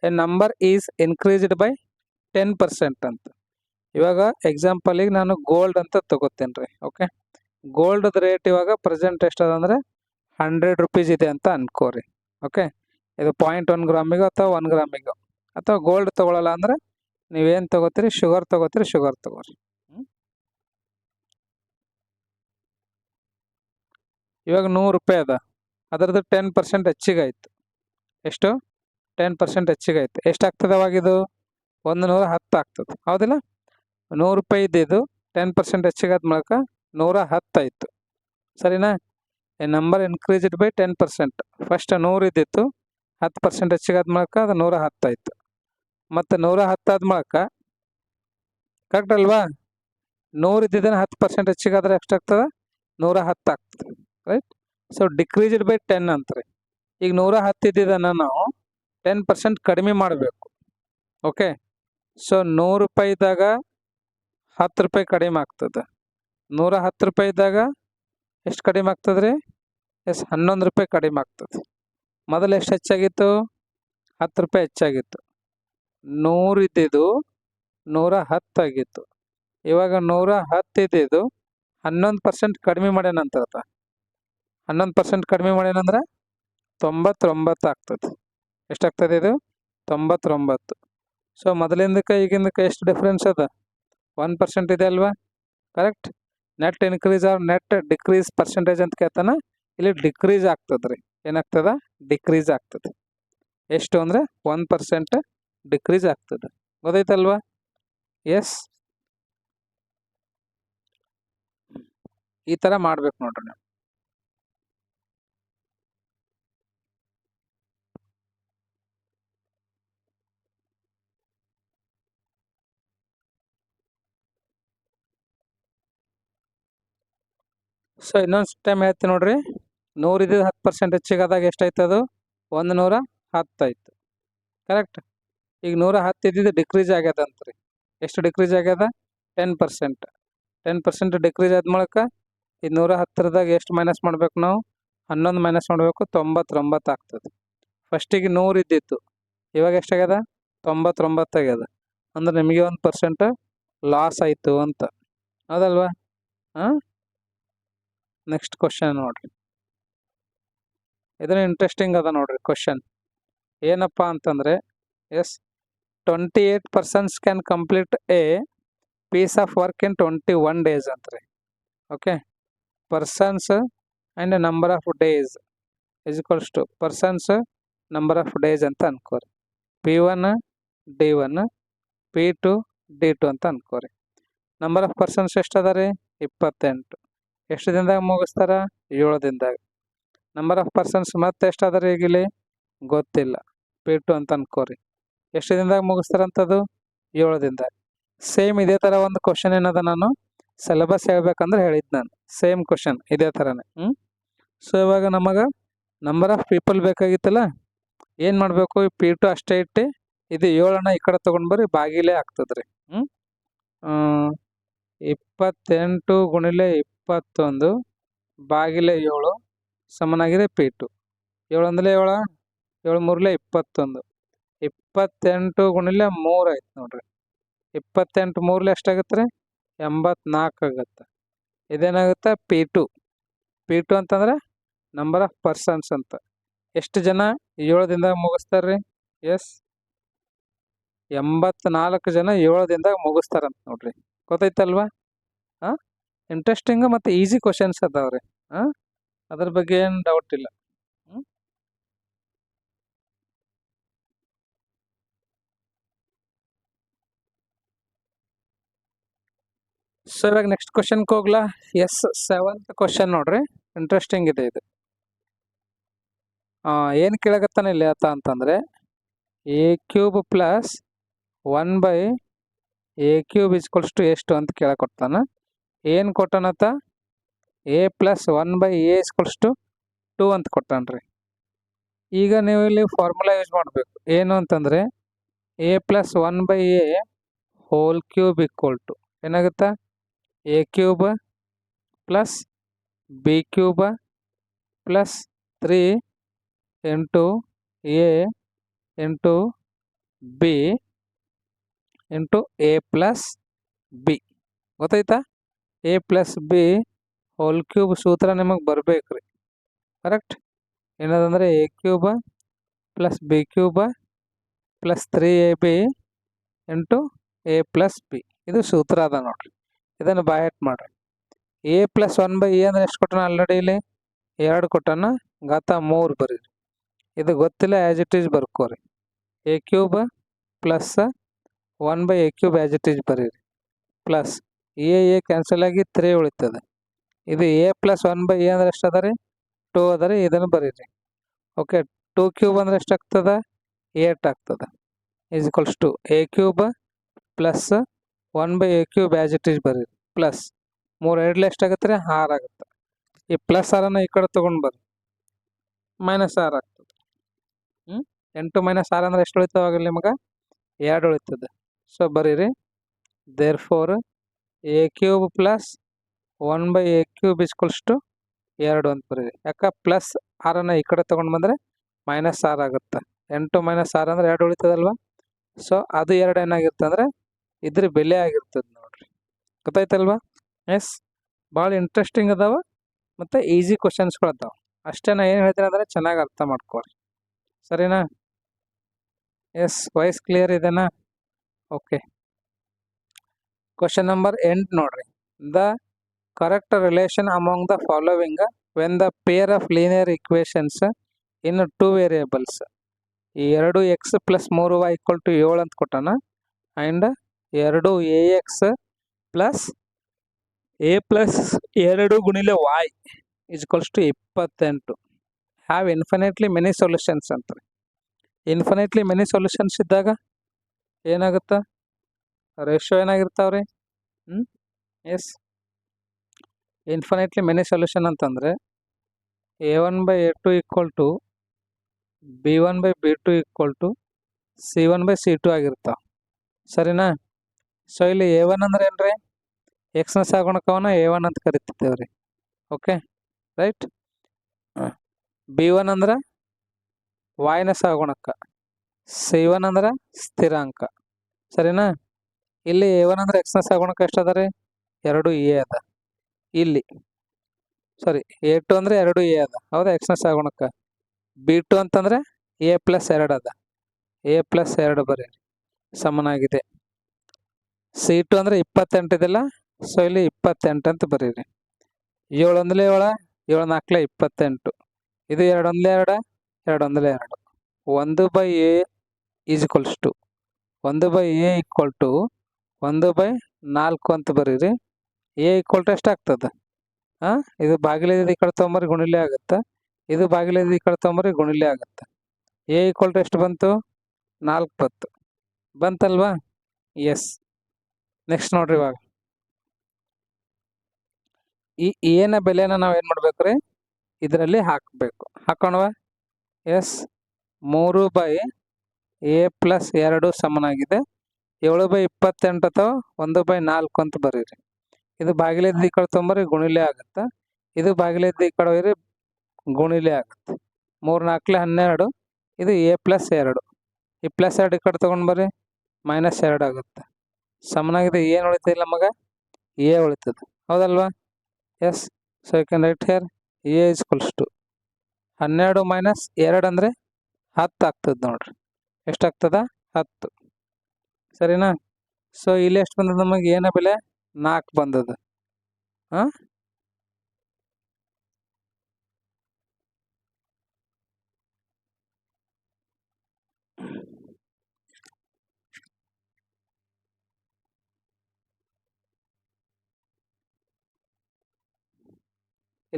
A number is increased by 10% ಅಂತ. ಇವಾಗ ಎಕ್ಸಾಂಪಲಿಗೆ ನಾನು ಗೋಲ್ಡ್ ಅಂತ ತಗೋತೇನೆ ರೀ. ಓಕೆ, ಗೋಲ್ಡ್ ರೇಟ್ ಇವಾಗ ಪ್ರೆಸೆಂಟ್ ಎಷ್ಟದ ಅಂದರೆ 100 ರೂಪೀಸ್ ಇದೆ ಅಂತ ಅನ್ಕೋರಿ. ಓಕೆ, ಇದು 0.1 ಗ್ರಾಮಿಗೋ ಅಥವಾ 1 ಗ್ರಾಮಿಗೋ, ಅಥವಾ ಗೋಲ್ಡ್ ತೊಗೊಳಲ್ಲ ಅಂದ್ರೆ ನೀವೇನು ತಗೋತೀರಿ? ಶುಗರ್ ತಗೋತೀರಿ, ಶುಗರ್ ತಗೋರಿ. ಇವಾಗ 100 ರೂಪಾಯಿ ಅದ, ಅದರದ್ದು 10% ಹೆಚ್ಚಿಗೆ ಆಯ್ತು. ಎಷ್ಟು? 10% ಹೆಚ್ಚಿಗೆ ಆಯ್ತು. ಎಷ್ಟಾಗ್ತದೆ ಅವಾಗಿದು? 110 ಆಗ್ತದೆ, ಹೌದಿಲ್ಲ? 100 ರೂಪಾಯಿ ಇದ್ದಿದ್ದು 10% ಹೆಚ್ಚಿಗೆ ಆದ ಮೂಲಕ 110 ಆಯಿತು. ಸರಿನಾ? A number increased by 10%. First 100 ಇದ್ದಿತ್ತು, 10% ಹೆಚ್ಚಿಗೆ ಆದ ಮೂಲಕ ಅದು 110 ಆಯಿತು. ಮತ್ತು 110 ಆದ ಮೂಲಕ, ಕರೆಕ್ಟ್ ಅಲ್ವಾ? 100 ಇದ್ದಿದ್ದೇನೆ 10% ಹೆಚ್ಚಿಗೆ ಆದರೆ ಎಷ್ಟಾಗ್ತದೆ? 110 ಆಗ್ತದೆ, ರೈಟ್? So decreased by 10 ಅಂತ್ರಿ. ಈಗ 110 ಇದ್ದಿದ್ದನ್ನು ನಾವು 10% ಕಡಿಮೆ ಮಾಡಬೇಕು. ಓಕೆ, ಸೊ 100 ರೂಪಾಯಿದಾಗ 10 ರೂಪಾಯಿ ಕಡಿಮೆ ಆಗ್ತದೆ. 110 ರೂಪಾಯಿದಾಗ ಎಷ್ಟು ಕಡಿಮೆ ಆಗ್ತದೆ ರೀ? ಎಸ್, 11 ರೂಪಾಯಿ ಕಡಿಮೆ ಆಗ್ತದೆ. ಮೊದಲು ಎಷ್ಟು ಹೆಚ್ಚಾಗಿತ್ತು? 10 ರೂಪಾಯಿ ಹೆಚ್ಚಾಗಿತ್ತು. 100 ಇದ್ದಿದ್ದು 110 ಆಗಿತ್ತು. ಇವಾಗ 110 ಇದ್ದಿದ್ದು 11% ಕಡಿಮೆ ಮಾಡ್ಯಾನಂತ. 11% ಕಡಿಮೆ ಮಾಡ್ಯಾನಂದ್ರೆ 99 ಆಗ್ತದೆ. ಎಷ್ಟಾಗ್ತದೆ ಇದು? 99. ಸೊ ಮೊದಲಿಂದಕ್ಕೆ ಈಗಿಂದಕ್ಕೆ ಎಷ್ಟು ಡಿಫ್ರೆನ್ಸ್ ಅದ? 1% ಇದೆ ಅಲ್ವಾ? Correct. Net increase R net decrease percentage ಅಂತ ಕೇಳ್ತಾನೆ. ಇಲ್ಲಿ ಡಿಕ್ರೀಸ್ ಆಗ್ತದೆ ರೀ. ಏನಾಗ್ತದ? ಡಿಕ್ರೀಸ್ ಆಗ್ತದೆ. ಎಷ್ಟು ಅಂದರೆ 1% ಡಿಕ್ರೀಸ್ ಆಗ್ತದೆ. ಗೊತ್ತಾಯ್ತಲ್ವಾ? ಎಸ್, ಈ ಥರ ಮಾಡ್ಬೇಕು ನೋಡ್ರಿ ನಾವು. ಸೊ ಇನ್ನೊಂದು ಟೈಮ್ ಹೇಳ್ತೀನಿ ನೋಡ್ರಿ. 100 ಇದ್ದಿದ್ದು 10% ಹೆಚ್ಚಿಗೆ ಆದಾಗ ಎಷ್ಟಾಯ್ತು? ಅದು 110 ಆಯ್ತು. ಕರೆಕ್ಟ್. ಈಗ 110 ಇದ್ದಿದ್ದು ಡಿಕ್ರೀಸ್ ಆಗ್ಯದ ಅಂತ್ರಿ. ಎಷ್ಟು ಡಿಕ್ರೀಸ್ ಆಗ್ಯದ? 10%. 10% ಡಿಕ್ರೀಸ್ ಆದ ಮೂಲಕ ಈ 110ರದಾಗ ಎಷ್ಟು ಮೈನಸ್ ಮಾಡ್ಬೇಕು ನಾವು? 11 ಮೈನಸ್ ಮಾಡಬೇಕು, 99 ಆಗ್ತದೆ. ಫಸ್ಟಿಗೆ 100 ಇದ್ದಿತ್ತು, ಇವಾಗ ಎಷ್ಟಾಗ್ಯದ? 99 ಆಗ್ಯದ. ಅಂದ್ರೆ ನಿಮಗೆ 1% ಲಾಸ್ ಆಯಿತು ಅಂತ, ಹೌದಲ್ವಾ? ನೆಕ್ಸ್ಟ್ ಕ್ವಶನ್ ನೋಡ್ರಿ, ಇದನ್ನ ಇಂಟ್ರೆಸ್ಟಿಂಗ್ ಅದ ನೋಡ್ರಿ ಕ್ವಶನ್. ಏನಪ್ಪ ಅಂತಂದರೆ, yes, 28 persons can complete a piece of work in 21 days ಅಂತ್ರಿ. Okay, persons and number of days is equals to persons number of days ಅಂತ ಅನ್ಕೋರಿ. P1 D1 P2 D2 ಅಂತ ಅನ್ಕೋರಿ. ನಂಬರ್ ಆಫ್ ಪರ್ಸನ್ಸ್ ಎಷ್ಟು ಅದ ರೀ? 28. ಎಷ್ಟು ದಿನದಾಗ ಮುಗಿಸ್ತಾರ? 7 ದಿನದಾಗ. ನಂಬರ್ ಆಫ್ ಪರ್ಸನ್ಸ್ ಮತ್ತೆ ಎಷ್ಟು ಅದ ರೀ ಈಗಿಲ್ಲಿ? ಗೊತ್ತಿಲ್ಲ. P2 ಅಂತ ಅನ್ಕೋರಿ. ಎಷ್ಟು ದಿನದಾಗ ಮುಗಿಸ್ತಾರಂಥದ್ದು? 7 ದಿನದಾಗ. ಸೇಮ್ ಇದೇ ಥರ ಒಂದು ಕ್ವಶನ್ ಏನದ, ನಾನು ಸಿಲೆಬಸ್ ಹೇಳ್ಬೇಕಂದ್ರೆ ಹೇಳಿದ್ದು ನಾನು. ಸೇಮ್ ಕ್ವಶನ್ ಇದೇ ಥರನೇ. ಸೊ ಇವಾಗ ನಮಗೆ ನಂಬರ್ ಆಫ್ ಪೀಪಲ್ ಬೇಕಾಗಿತ್ತಲ್ಲ, ಏನು ಮಾಡಬೇಕು? ಈ P2 ಅಷ್ಟೇ ಇಟ್ಟು ಇದು 7 ಈ ಕಡೆ ತೊಗೊಂಡು ಬರ್ರಿ, ಬಾಗಿಲೇ ಆಗ್ತದೆ ರೀ. 28 ಗುಣಿಲೆ 21 ಬಾಗಿಲೆ 7 ಸಮನಾಗಿದೆ P2. 7 ಒಂದಲೇ 7, 7 ಮೂರಲೇ 21. 28 ಗುಣಿಲೆ 3 ಆಯ್ತು ನೋಡ್ರಿ. 28 ಮೂರಲೇ ಎಷ್ಟಾಗುತ್ತೆ ರೀ? 84 ಆಗುತ್ತೆ. ಇದೇನಾಗುತ್ತೆ? P2. P2 ಅಂತಂದ್ರೆ ನಂಬರ್ ಆಫ್ ಪರ್ಸನ್ಸ್ ಅಂತ. ಎಷ್ಟು ಜನ 7 ದಿನದಾಗ ಮುಗಿಸ್ತಾರೆ ರೀ? ಎಸ್, 84 ಜನ 7 ದಿನದಾಗ ಮುಗಿಸ್ತಾರಂತ ನೋಡ್ರಿ. ಗೊತ್ತಾಯ್ತಲ್ವಾ? ಇಂಟ್ರೆಸ್ಟಿಂಗ್ ಮತ್ತು ಈಸಿ ಕ್ವಶನ್ಸ್ ಅದಾವ್ರಿ. ಅದ್ರ ಬಗ್ಗೆ ಏನು ಡೌಟ್ ಇಲ್ಲ. ಸೊ ಇವಾಗ ನೆಕ್ಸ್ಟ್ ಕ್ವಶನ್ಗೆ ಹೋಗ್ಲಾ. ಎಸ್ 7th ಕ್ವಶನ್ ನೋಡ್ರಿ, ಇಂಟ್ರೆಸ್ಟಿಂಗ್ ಇದೆ ಇದು. ಏನು ಕೇಳಕತ್ತಾನ ಇಲ್ಲಿ ಆತ ಅಂತಂದ್ರೆ a cube plus 1/a cube equals to ಎಷ್ಟು ಅಂತ ಕೇಳಕೊಡ್ತಾನ. ಏನು ಕೊಟ್ಟಾನತ್ತ? a plus 1/a equals to 2 ಅಂತ ಕೊಟ್ಟಾನ್ರಿ. ಈಗ ನೀವು ಇಲ್ಲಿ ಫಾರ್ಮುಲಾ ಯೂಸ್ ಮಾಡಬೇಕು. ಏನು ಅಂತಂದ್ರೆ a plus 1/a whole cube equal to ಏನಾಗುತ್ತಾ? a cube plus b cube plus 3 into a into b into a plus b. ಗೊತ್ತಾಯ್ತಾ? a plus b whole cube ಸೂತ್ರ ನಿಮಗೆ ಬರ್ಬೇಕ್ರಿ. ಕರೆಕ್ಟ್? ಏನದಂದ್ರೆ a cube plus b cube plus 3ab into a plus b. ಇದು ಸೂತ್ರ ಅದ ನೋಡ್ರಿ. ಇದನ್ನು ಬಾಯಟ್ ಮಾಡ್ರಿ. a ಪ್ಲಸ್ 1/a ಅಂದ್ರೆ ಎಷ್ಟು ಕೊಟ್ಟಾನ? ಆಲ್ರೆಡಿ ಇಲ್ಲಿ 2 ಕೊಟ್ಟಾನ, ಘಾತ 3 ಬರೀರಿ. ಇದು ಗೊತ್ತಿಲ್ಲ, ಆ್ಯಸ್ ಇಟ್ ಈಸ್ ಬರ್ಕೋರಿ. a cube plus 1/a cube as it is ಬರೀರಿ. ಪ್ಲಸ್ a ಕ್ಯಾನ್ಸಲ್ ಆಗಿ 3 ಉಳಿತದೆ. ಇದು a ಪ್ಲಸ್ 1/a ಅಂದ್ರೆ ಎಷ್ಟು ಅದ ರೀ? 2 ಅದ ರೀ. ಇದನ್ನು ಬರೀರಿ. ಓಕೆ, 2 ಕ್ಯೂಬ್ ಅಂದ್ರೆ ಎಷ್ಟಾಗ್ತದೆ? 8 ಆಗ್ತದೆ. Is equals to a cube plus 1/a cube as it is ಬರೀರಿ. ಪ್ಲಸ್ 3 2 ಎಷ್ಟಾಗುತ್ತೆ ರೀ? 6 ಆಗುತ್ತೆ. ಈ ಪ್ಲಸ್ 6 ಈ ಕಡೆ ತೊಗೊಂಡು ಬರ್ರಿ, ಮೈನಸ್ 6 ಆಗ್ತದೆ. 8 ಮೈನಸ್ 6 ಅಂದ್ರೆ ಎಷ್ಟು ಉಳಿತಾವಾಗ ನಿಮಗೆ? 2 ಉಳಿತದೆ. ಸೊ ಬರೀರಿ, therefore a cube plus 1/a cube equals to 2 ಅಂತ ಬರೀರಿ. ಯಾಕೆ? ಪ್ಲಸ್ 6 ಈ ಕಡೆ ತೊಗೊಂಡು ಬಂದರೆ ಮೈನಸ್ 6 ಆಗುತ್ತೆ. 8 ಮೈನಸ್ 6 ಅಂದ್ರೆ 2 ಉಳಿತದಲ್ವ? ಸೊ ಅದು 2 ಏನಾಗಿರುತ್ತೆ ಅಂದರೆ ಇದ್ರ ಬೆಲೆ ಆಗಿರ್ತದೆ ನೋಡ್ರಿ. ಗೊತ್ತಾಯ್ತಲ್ವಾ? ಎಸ್, ಭಾಳ ಇಂಟ್ರೆಸ್ಟಿಂಗ್ ಅದಾವ ಮತ್ತು ಈಸಿ ಕ್ವಶನ್ಸ್ಗಳು ಅದಾವ. ಅಷ್ಟೇ ನಾ ಏನು ಹೇಳ್ತೀನಿ ಅಂದರೆ ಚೆನ್ನಾಗಿ ಅರ್ಥ ಮಾಡ್ಕೊಳ್ರಿ. ಸರಿನಾ? ಎಸ್, ವಾಯ್ಸ್ ಕ್ಲಿಯರ್ ಇದೆನಾ? ಓಕೆ, ಕ್ವಶನ್ ನಂಬರ್ 8 ನೋಡ್ರಿ. The correct relation among the following when the pair of linear equations in 2 variables. ಈ 2x plus 3y equal to 7 ಅಂತ ಕೊಟ್ಟಾನ. And 2ax plus a plus 2 ಗುಣಿಲೆ y equals to 28 have infinitely many solutions ಅಂತಾರೆ. Infinitely many solutions ಇದ್ದಾಗ ಏನಾಗುತ್ತಾ? Ratio ಏನಾಗಿರ್ತಾವ್ರಿ? Yes, infinitely many solution ಅಂತಂದರೆ a1/a2 equal to b1/b2 equal to c1/c2 ಆಗಿರ್ತಾವೆ. ಸರಿನಾ? ಸೊ ಇಲ್ಲಿ a1 ಅಂದ್ರೆ ಏನ್ರಿ? ಎಕ್ಸ್ನ ಸಹಗುಣಕವನ್ನ a1 ಅಂತ ಕರಿತಿದ್ದೇವ್ರಿ. Okay, right. b1 ಅಂದ್ರೆ ವಾಯ್ನ ಸಹಗುಣಕ, c1 ಅಂದ್ರೆ ಸ್ಥಿರಾಂಕ. ಸರಿನಾ? ಇಲ್ಲಿ a1 ಅಂದ್ರೆ ಎಕ್ಸ್ನ ಸಹಗುಣಕ ಎಷ್ಟು ಅದ ರೀ? 2a ಅದ. ಇಲ್ಲಿ ಸಾರಿ a2 ಅಂದ್ರೆ 2a ಅದ, ಹೌದಾ? ಎಕ್ಸ್ನ ಸಹಗುಣಕ. b2 ಅಂತಂದ್ರೆ a ಪ್ಲಸ್ 2 ಅದ. a ಪ್ಲಸ್ 2 ಬರೀರಿ, ಸಮನಾಗಿದೆ. c2 ಅಂದ್ರೆ 28 ಇದೆಲ್ಲ, ಸೊ ಇಲ್ಲಿ 28 ಅಂತ ಬರೀರಿ. 7 1 7 7 4 28. ಇದು 2 1 2 2 1 2. 1/a is equals to 1/a equal to 1/4 ಅಂತ ಬರೀರಿ. a ಈಕ್ವಲ್ ಟು ಎಷ್ಟಾಗ್ತದೆ? ಇದು ಬಾಗಿಲಿದ ಈ ಕಡೆ ತೊಗೊಂಬರಿ, ಗುಣಿಲೆ ಆಗುತ್ತೆ. ಇದು ಬಾಗಿಲಿದ ಈ ಕಡೆ ತೊಗೊಂಬರಿ, ಗುಣಿಲೆ ಆಗುತ್ತೆ. a ಈಕ್ವಲ್ ಟು ಎಷ್ಟು ಬಂತು? 4 ಬಂತು. ಬಂತಲ್ವಾ? ಎಸ್. ನೆಕ್ಸ್ಟ್ ನೋಡ್ರಿ, ಇವಾಗ ಈ ಏನ ಬೆಲೆನ ನಾವು ಏನು ಮಾಡ್ಬೇಕು ರೀ? ಇದರಲ್ಲಿ ಹಾಕಬೇಕು. ಹಾಕೋಣವ? ಎಸ್, 3/a ಪ್ಲಸ್ 2 ಸಮನಾಗಿದೆ 7/28 ಅಥವಾ 1/4 ಅಂತ ಬರೀರಿ. ಇದು ಬಾಗಿಲಿದ್ದ ಈ ಕಡೆ ತೊಂಬರಿ, ಗುಣಿಲೆ ಆಗುತ್ತೆ. ಇದು ಬಾಗಿಲಿದ್ದ ಈ ಕಡೆ ಹೋಯ್ರಿ, ಗುಣಿಲೆ ಆಗುತ್ತೆ. 3 4 12. ಇದು a ಪ್ಲಸ್ 2. ಈ ಪ್ಲಸ್ 2 ಈ ಕಡೆ ತೊಗೊಂಡು ಬರ್ರಿ, ಮೈನಸ್ 2 ಆಗುತ್ತೆ. ಸಮನಾಗಿದೆ. ಏನು ಉಳಿತದೆ ನಮಗೆ? a ಉಳಿತದೆ, ಹೌದಲ್ವಾ? Yes, so you can write here a equals to 12 minus 2 ಅಂದರೆ 10 ಆಗ್ತದೆ ನೋಡ್ರಿ. ಎಷ್ಟಾಗ್ತದ? 10. ಸರಿನಾ? ಸೊ ಇಲ್ಲಿ ಎಷ್ಟು ಬಂದದ ನಮಗೆ? ಏನ ಬೆಲೆ? 4 ಬಂದದ. ಹಾಂ,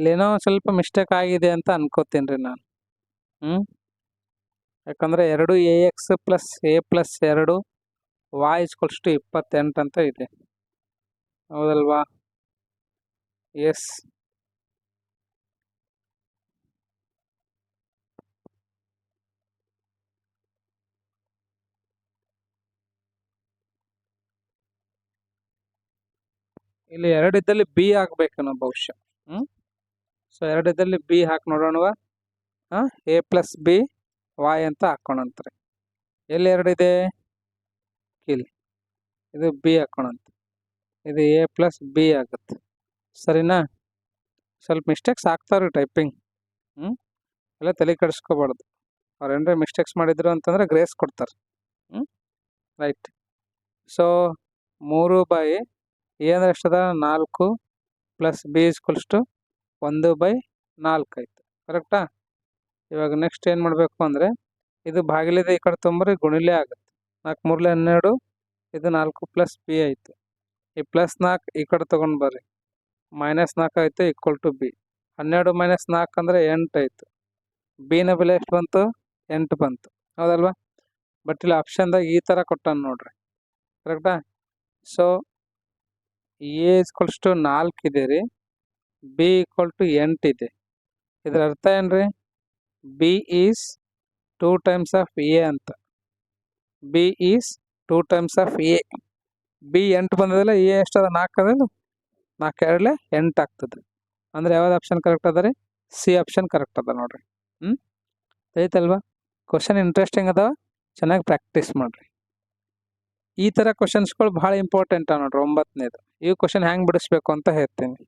ಇಲ್ಲೇನೋ ಸ್ವಲ್ಪ ಮಿಸ್ಟೇಕ್ ಆಗಿದೆ ಅಂತ ಅನ್ಕೋತೀನಿ ರೀ ನಾನು. ಯಾಕಂದರೆ 2ax + a + 2 y = 28 ಅಂತ ಇದೆ, ಹೌದಲ್ವಾ? ಎಸ್. ಇಲ್ಲಿ 2 ಇದ್ದಲ್ಲಿ ಬಿ ಹಾಕ್ಬೇಕೇನೋ ಬಹುಶಃ. ಸೊ 2 ಇದ್ದಲ್ಲಿ B hockey ನೋಡೋಣವಾ? a + b y ಅಂತ ಹಾಕೋಣಂತ್ರಿ. ಎಲ್ಲಿ 2 ಇದೆ? ಇಲ್ಲಿ. ಇದು ಬಿ ಹಾಕೋಣಂತ. ಇದು a + b ಆಗುತ್ತೆ, ಸರಿನಾ? ಸ್ವಲ್ಪ ಮಿಸ್ಟೇಕ್ಸ್ ಆಗ್ತಾವ್ರಿ ಟೈಪಿಂಗ್. ಎಲ್ಲ ತಲೆ ಕೆಡಿಸ್ಕೋಬಾರ್ದು. ಅವ್ರು ಏನಾರ ಮಿಸ್ಟೇಕ್ಸ್ ಮಾಡಿದ್ರು ಅಂತಂದ್ರೆ ಗ್ರೇಸ್ ಕೊಡ್ತಾರೆ. ರೈಟ್. ಸೊ 3/a ಅಂದರೆ ಎಷ್ಟದ? 4 + b = 1/4 ಆಯ್ತು, ಕರೆಕ್ಟಾ? ಇವಾಗ ನೆಕ್ಸ್ಟ್ ಏನು ಮಾಡಬೇಕು ಅಂದರೆ, ಇದು ಭಾಗಿಲಿದೆ ಈ ಕಡೆ ತೊಂಬರಿ ಗುಣಿಲೆ ಆಗುತ್ತೆ. 4 × 3 = 12, ಇದು 4 + b ಆಯಿತು. ಈ +4 ಈ ಕಡೆ ತೊಗೊಂಡು ಬರ್ರಿ, -4 ಆಯಿತು = b. 12 - 4 ಅಂದರೆ 8 ಆಯಿತು. ಬಿನ ಬೆಲೆ ಎಷ್ಟು ಬಂತು? 8 ಬಂತು, ಹೌದಲ್ವಾ? ಬಟ್ ಇಲ್ಲಿ ಆಪ್ಷನ್ದಾಗ ಈ ಥರ ಕೊಟ್ಟಾನ ನೋಡ್ರಿ, ಕರೆಕ್ಟಾ? ಸೊ a = 4 ಇದೆ ರೀ, b = 8 ಇದೆ. ಇದರ ಅರ್ಥ ಏನ್ರಿ? b is 2 times of a ಅಂತ. b is 2 times of a. b 8 ಬಂದದಲ್ಲ, a ಎಷ್ಟದ? 4 ಅದಲ್ಲ, 4 2 8 ಆಗ್ತದೆ. ಅಂದರೆ ಯಾವ್ದು ಆಪ್ಷನ್ ಕರೆಕ್ಟ್ ಅದ ರೀ? ಸಿ ಆಪ್ಷನ್ ಕರೆಕ್ಟ್ ಅದ ನೋಡ್ರಿ. ಐತಲ್ವಾ? ಕ್ವಶನ್ ಇಂಟ್ರೆಸ್ಟಿಂಗ್ ಅದಾವ, ಚೆನ್ನಾಗಿ ಪ್ರಾಕ್ಟೀಸ್ ಮಾಡಿರಿ. ಈ ಥರ ಕ್ವಶನ್ಸ್ಗಳು ಭಾಳ ಇಂಪಾರ್ಟೆಂಟ್ ನೋಡ್ರಿ. 9ನೇದು ಈ ಕ್ವಶನ್ ಹೆಂಗೆ ಬಿಡಿಸ್ಬೇಕು ಅಂತ ಹೇಳ್ತೀನಿ.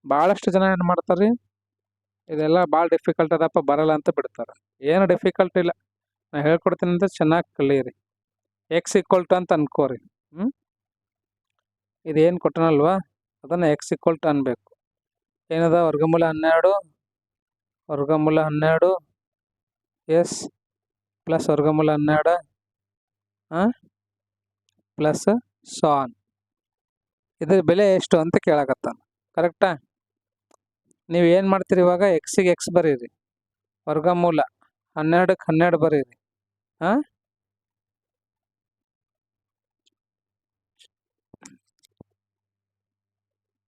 ಭಾಳಷ್ಟು ಜನ ಏನು ಮಾಡ್ತಾರೆ ರೀ, ಇದೆಲ್ಲ ಭಾಳ ಡಿಫಿಕಲ್ಟ್ ಅದಪ್ಪ ಬರಲ್ಲ ಅಂತ ಬಿಡ್ತಾರೆ. ಏನು ಡಿಫಿಕಲ್ಟ್ ಇಲ್ಲ, ನಾನು ಹೇಳ್ಕೊಡ್ತೀನಿ ಅಂತ ಚೆನ್ನಾಗಿ ಕಲೀರಿ. x = ಅಂತ ಅನ್ಕೋರಿ. ಇದೇನು ಕೊಟ್ಟನಲ್ವಾ ಅದನ್ನು x = ಅನ್ಬೇಕು. ಏನದ? ವರ್ಗಮೂಲ 12 ಎಸ್ + ವರ್ಗಮೂಲ 12 ಪ್ಲಸ್ ಸೊ ಆನ್. ಇದ್ರ ಬೆಲೆ ಎಷ್ಟು ಅಂತ ಕೇಳಕತ್ತಾನ, ಕರೆಕ್ಟಾ? ನೀವು ಏನು ಮಾಡ್ತೀರಿ ಇವಾಗ? ಎಕ್ಸಿಗೆ x ಬರೀರಿ, ವರ್ಗಮೂಲ 12ಕ್ಕೆ 12 ಬರೀರಿ.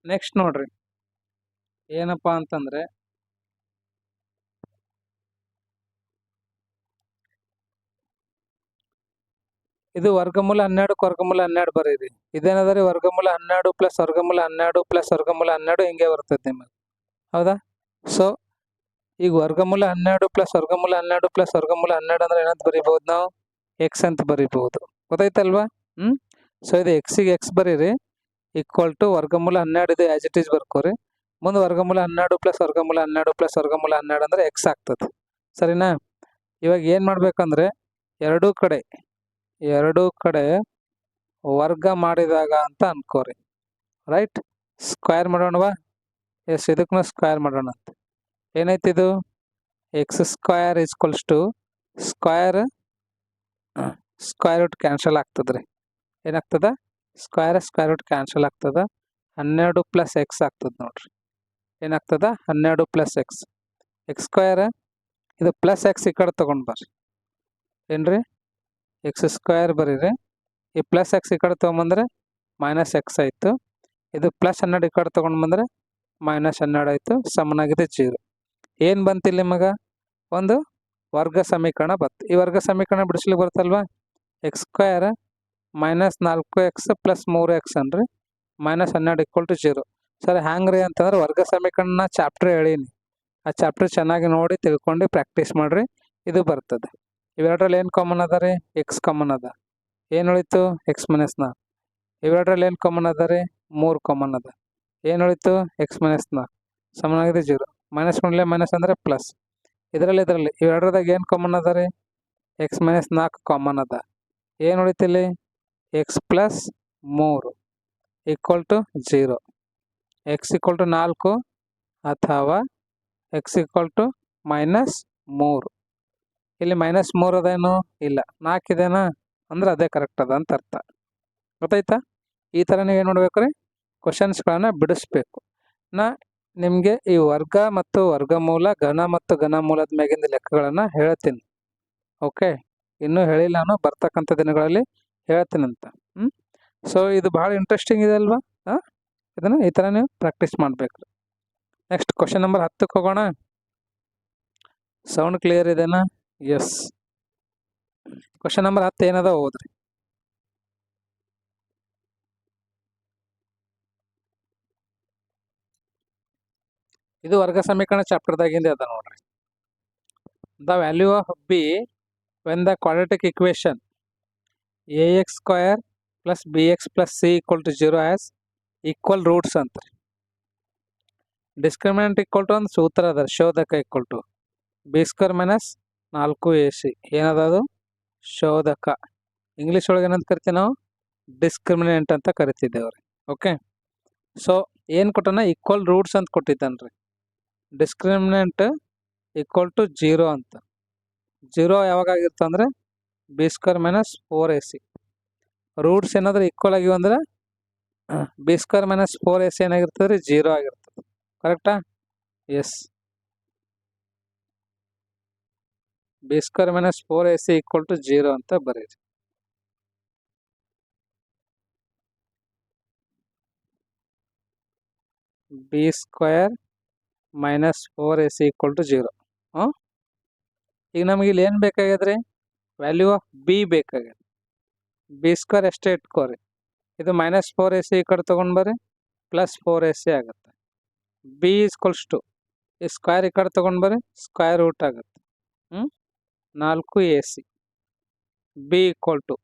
ನೆಕ್ಸ್ಟ್ ನೋಡ್ರಿ ಏನಪ್ಪ ಅಂತಂದರೆ, ಇದು ವರ್ಗಮೂಲ 12ಕ್ಕೆ ವರ್ಗಮೂಲ 12 ಬರೀರಿ. ಇದೇನದ ರೀ? ವರ್ಗಮೂಲ 12 + ವರ್ಗಮೂಲ 12 + ವರ್ಗಮೂಲ 12 ಹಿಂಗೆ ಬರ್ತದೆ ನಿಮಗೆ, ಹೌದಾ? ಸೊ ಈಗ ವರ್ಗಮೂಲ 12 + ವರ್ಗಮೂಲ 12 + ವರ್ಗಮೂಲ 12 ಅಂದರೆ ಏನಂತ ಬರಿಬೋದು ನಾವು? x ಅಂತ ಬರಿಬೋದು, ಗೊತ್ತಾಯ್ತಲ್ವಾ? ಸೊ ಇದು ಎಕ್ಸಿಗೆ x ಬರೀರಿ = ವರ್ಗಮೂಲ 12 ಇದೆ ಆ್ಯಸ್ ಇಟ್ ಈಸ್ ಬರ್ಕೋರಿ. ಮುಂದೆ ವರ್ಗಮೂಲ 12 + ವರ್ಗಮೂಲ 12 + ವರ್ಗಮೂಲ 12 ಅಂದರೆ x ಆಗ್ತದೆ, ಸರಿನಾ? ಇವಾಗ ಏನು ಮಾಡ್ಬೇಕಂದ್ರೆ ಎರಡೂ ಕಡೆ ವರ್ಗ ಮಾಡಿದಾಗ ಅಂತ ಅನ್ಕೋರಿ, ರೈಟ್? ಸ್ಕ್ವೇರ್ ಮಾಡೋಣವಾ? ಎಸ್, ಇದಕ್ಕೂ ಸ್ಕ್ವೇರ್ ಮಾಡೋಣ ಅಂತ. ಏನಾಯ್ತಿದು? x² = ಸ್ಕ್ವೇರ್ ರೂಟ್ ಕ್ಯಾನ್ಸಲ್ ಆಗ್ತದೆ ರೀ. ಏನಾಗ್ತದ? ಸ್ಕ್ವೇರ್ ರೂಟ್ ಕ್ಯಾನ್ಸಲ್ ಆಗ್ತದೆ. 12 + x ಆಗ್ತದೆ ನೋಡ್ರಿ. ಏನಾಗ್ತದ? 12 + x. x² ಇದು +x ಈ ಕಡೆ ತೊಗೊಂಡು ಬರ್ರಿ, ಏನ್ರಿ? x² ಬರೀರಿ. ಈ +x ಈ ಕಡೆ ತೊಗೊಂಬಂದ್ರೆ -x ಆಯಿತು. ಇದು +12 ಈ ಕಡೆ ತೊಗೊಂಡು ಬಂದರೆ -12 ಆಯಿತು, ಸಮನಾಗಿದೆ 0. ಏನು ಬಂತಿಲ್ಲ ನಿಮಗೆ? ಒಂದು ವರ್ಗ ಸಮೀಕರಣ ಬಂತು. ಈ ವರ್ಗ ಸಮೀಕರಣ ಬಿಡಿಸ್ಲಿಕ್ಕೆ ಬರ್ತಲ್ವಾ? x² - 4x + 3x ಅನ್ರಿ, -12 = 0. ಸರ್ ಹ್ಯಾಂಗೆ ರೀ ಅಂತಂದ್ರೆ, ವರ್ಗ ಸಮೀಕರಣ ಚಾಪ್ಟರ್ ಹೇಳೀನಿ, ಆ ಚಾಪ್ಟರ್ ಚೆನ್ನಾಗಿ ನೋಡಿ ತಿಳ್ಕೊಂಡು ಪ್ರಾಕ್ಟೀಸ್ ಮಾಡಿರಿ, ಇದು ಬರ್ತದೆ. ಇವೆರಡರಲ್ಲಿ ಏನು ಕಾಮನ್ ಅದ ರೀ? x ಕಾಮನ್ ಅದ. ಏನು ಉಳಿತು? x - 4. ಇವೆರಡರಲ್ಲಿ ಏನು ಕಾಮನ್ ಅದ ರೀ? 3 ಕಾಮನ್ ಅದ. ಏನು ಉಳಿತು? x - 4 ಸಮನಾಗಿದೆ 0. ಮೈನಸ್ ಮಾಡಲೇ, ಮೈನಸ್ ಅಂದರೆ ಪ್ಲಸ್. ಇದರಲ್ಲಿ ಇವೆರಡರದಾಗ ಏನು ಕಾಮನ್ ಅದ ರೀ? x - 4 ಕಾಮನ್ ಅದ. ಏನು ಉಳಿತಿಲ್ಲಿ? x + 3 = 0. x = 4 ಅಥವಾ x = -3. ಇಲ್ಲಿ -3 ಅದೇನು? ಇಲ್ಲ, 4 ಇದೆನಾ ಅಂದ್ರೆ ಅದೇ ಕರೆಕ್ಟ್ ಅದ ಅಂತ ಅರ್ಥ, ಗೊತ್ತಾಯ್ತಾ? ಈ ಥರ ನೀವು ಏನು ಮಾಡ್ಬೇಕು ರೀ? ಕ್ವಶನ್ಸ್ಗಳನ್ನು ಬಿಡಿಸ್ಬೇಕು. ನಿಮಗೆ ಈ ವರ್ಗ ಮತ್ತು ವರ್ಗಮೂಲ ಘನ ಮತ್ತು ಘನಮೂಲದ ಮ್ಯಾಗಿಂದ ಲೆಕ್ಕಗಳನ್ನು ಹೇಳ್ತೀನಿ. ಓಕೆ, ಇನ್ನೂ ಹೇಳಿಲ್ಲ, ನಾನು ಬರ್ತಕ್ಕಂಥ ದಿನಗಳಲ್ಲಿ ಹೇಳ್ತೀನಂತ. ಸೊ ಇದು ಭಾಳ ಇಂಟ್ರೆಸ್ಟಿಂಗ್ ಇದೆ ಅಲ್ವಾ? ಇದನ್ನು ಈ ಥರ ನೀವು ಪ್ರಾಕ್ಟೀಸ್ ಮಾಡಬೇಕು. ನೆಕ್ಸ್ಟ್ ಕ್ವಶನ್ ನಂಬರ್ 10ಕ್ಕೆ ಹೋಗೋಣ. ಸೌಂಡ್ ಕ್ಲಿಯರ್ ಇದೆನಾ? ಎಸ್. ಕ್ವಶನ್ ನಂಬರ್ 10 ಏನದ ಓದ್ರಿ. ಇದು ವರ್ಗ ಸಮೀಕರಣ ಚಾಪ್ಟರ್ದಾಗಿಂದ ಅದ ನೋಡ್ರಿ. The value of B when the quadratic equation ax² + bx + c = 0 has equal roots ಅಂತ. ಡಿಸ್ಕ್ರಿಮಿನೆಂಟ್ ಈಕ್ವಲ್ ಟು ಒಂದು ಸೂತ್ರ ಅದ, ಶೋಧಕ ಈಕ್ವಲ್ ಟು b² - 4ac. ಏನದ ಅದು? ಶೋಧಕ. ಇಂಗ್ಲೀಷ್ ಒಳಗೆ ಏನಂತ ಕರಿತೀವಿ ನಾವು? ಡಿಸ್ಕ್ರಿಮಿನೆಂಟ್ ಅಂತ ಕರಿತಿದ್ದೇವ್ರಿ. ಓಕೆ, ಸೊ ಏನು ಕೊಟ್ಟನ? ಈಕ್ವಲ್ ರೂಟ್ಸ್ ಅಂತ ಕೊಟ್ಟಿದ್ದಾನ್ರಿ. ಡಿಸ್ಕ್ರಿಮಿನೆಂಟ್ ಈಕ್ವಲ್ ಟು 0 ಅಂತ. 0 ಯಾವಾಗ ಆಗಿರುತ್ತೆ ಅಂದರೆ b² - 4ac. ರೂಟ್ಸ್ ಏನಾದರೂ ಈಕ್ವಲ್ ಆಗಿವೆ ಅಂದ್ರೆ b² - 4ac ಏನಾಗಿರ್ತದೆ ರೀ? 0 ಆಗಿರ್ತದೆ. ಕರೆಕ್ಟಾ? ಎಸ್. b² - 4ac = 0 ಅಂತ ಬರೀರಿ. b² - 4ac = 0. ಈಗ ನಮಗೆ ಇಲ್ಲಿ ಏನು ಬೇಕಾಗ್ಯದ್ರಿ? ವ್ಯಾಲ್ಯೂ ಆಫ್ ಬಿ ಬೇಕಾಗ್ಯದ. b² ಎಷ್ಟೇ ಇಟ್ಕೋರಿ. ಇದು -4ac ಈ ಕಡೆ ತೊಗೊಂಡು ಬರ್ರಿ, +4ac ಆಗುತ್ತೆ. b = ಈ ಸ್ಕ್ವೇರ್ ಈ ಕಡೆ ತೊಗೊಂಡು ಬರ್ರಿ, ಸ್ಕ್ವೇರ್ ರೂಟ್ ಆಗುತ್ತೆ. 4ac. b =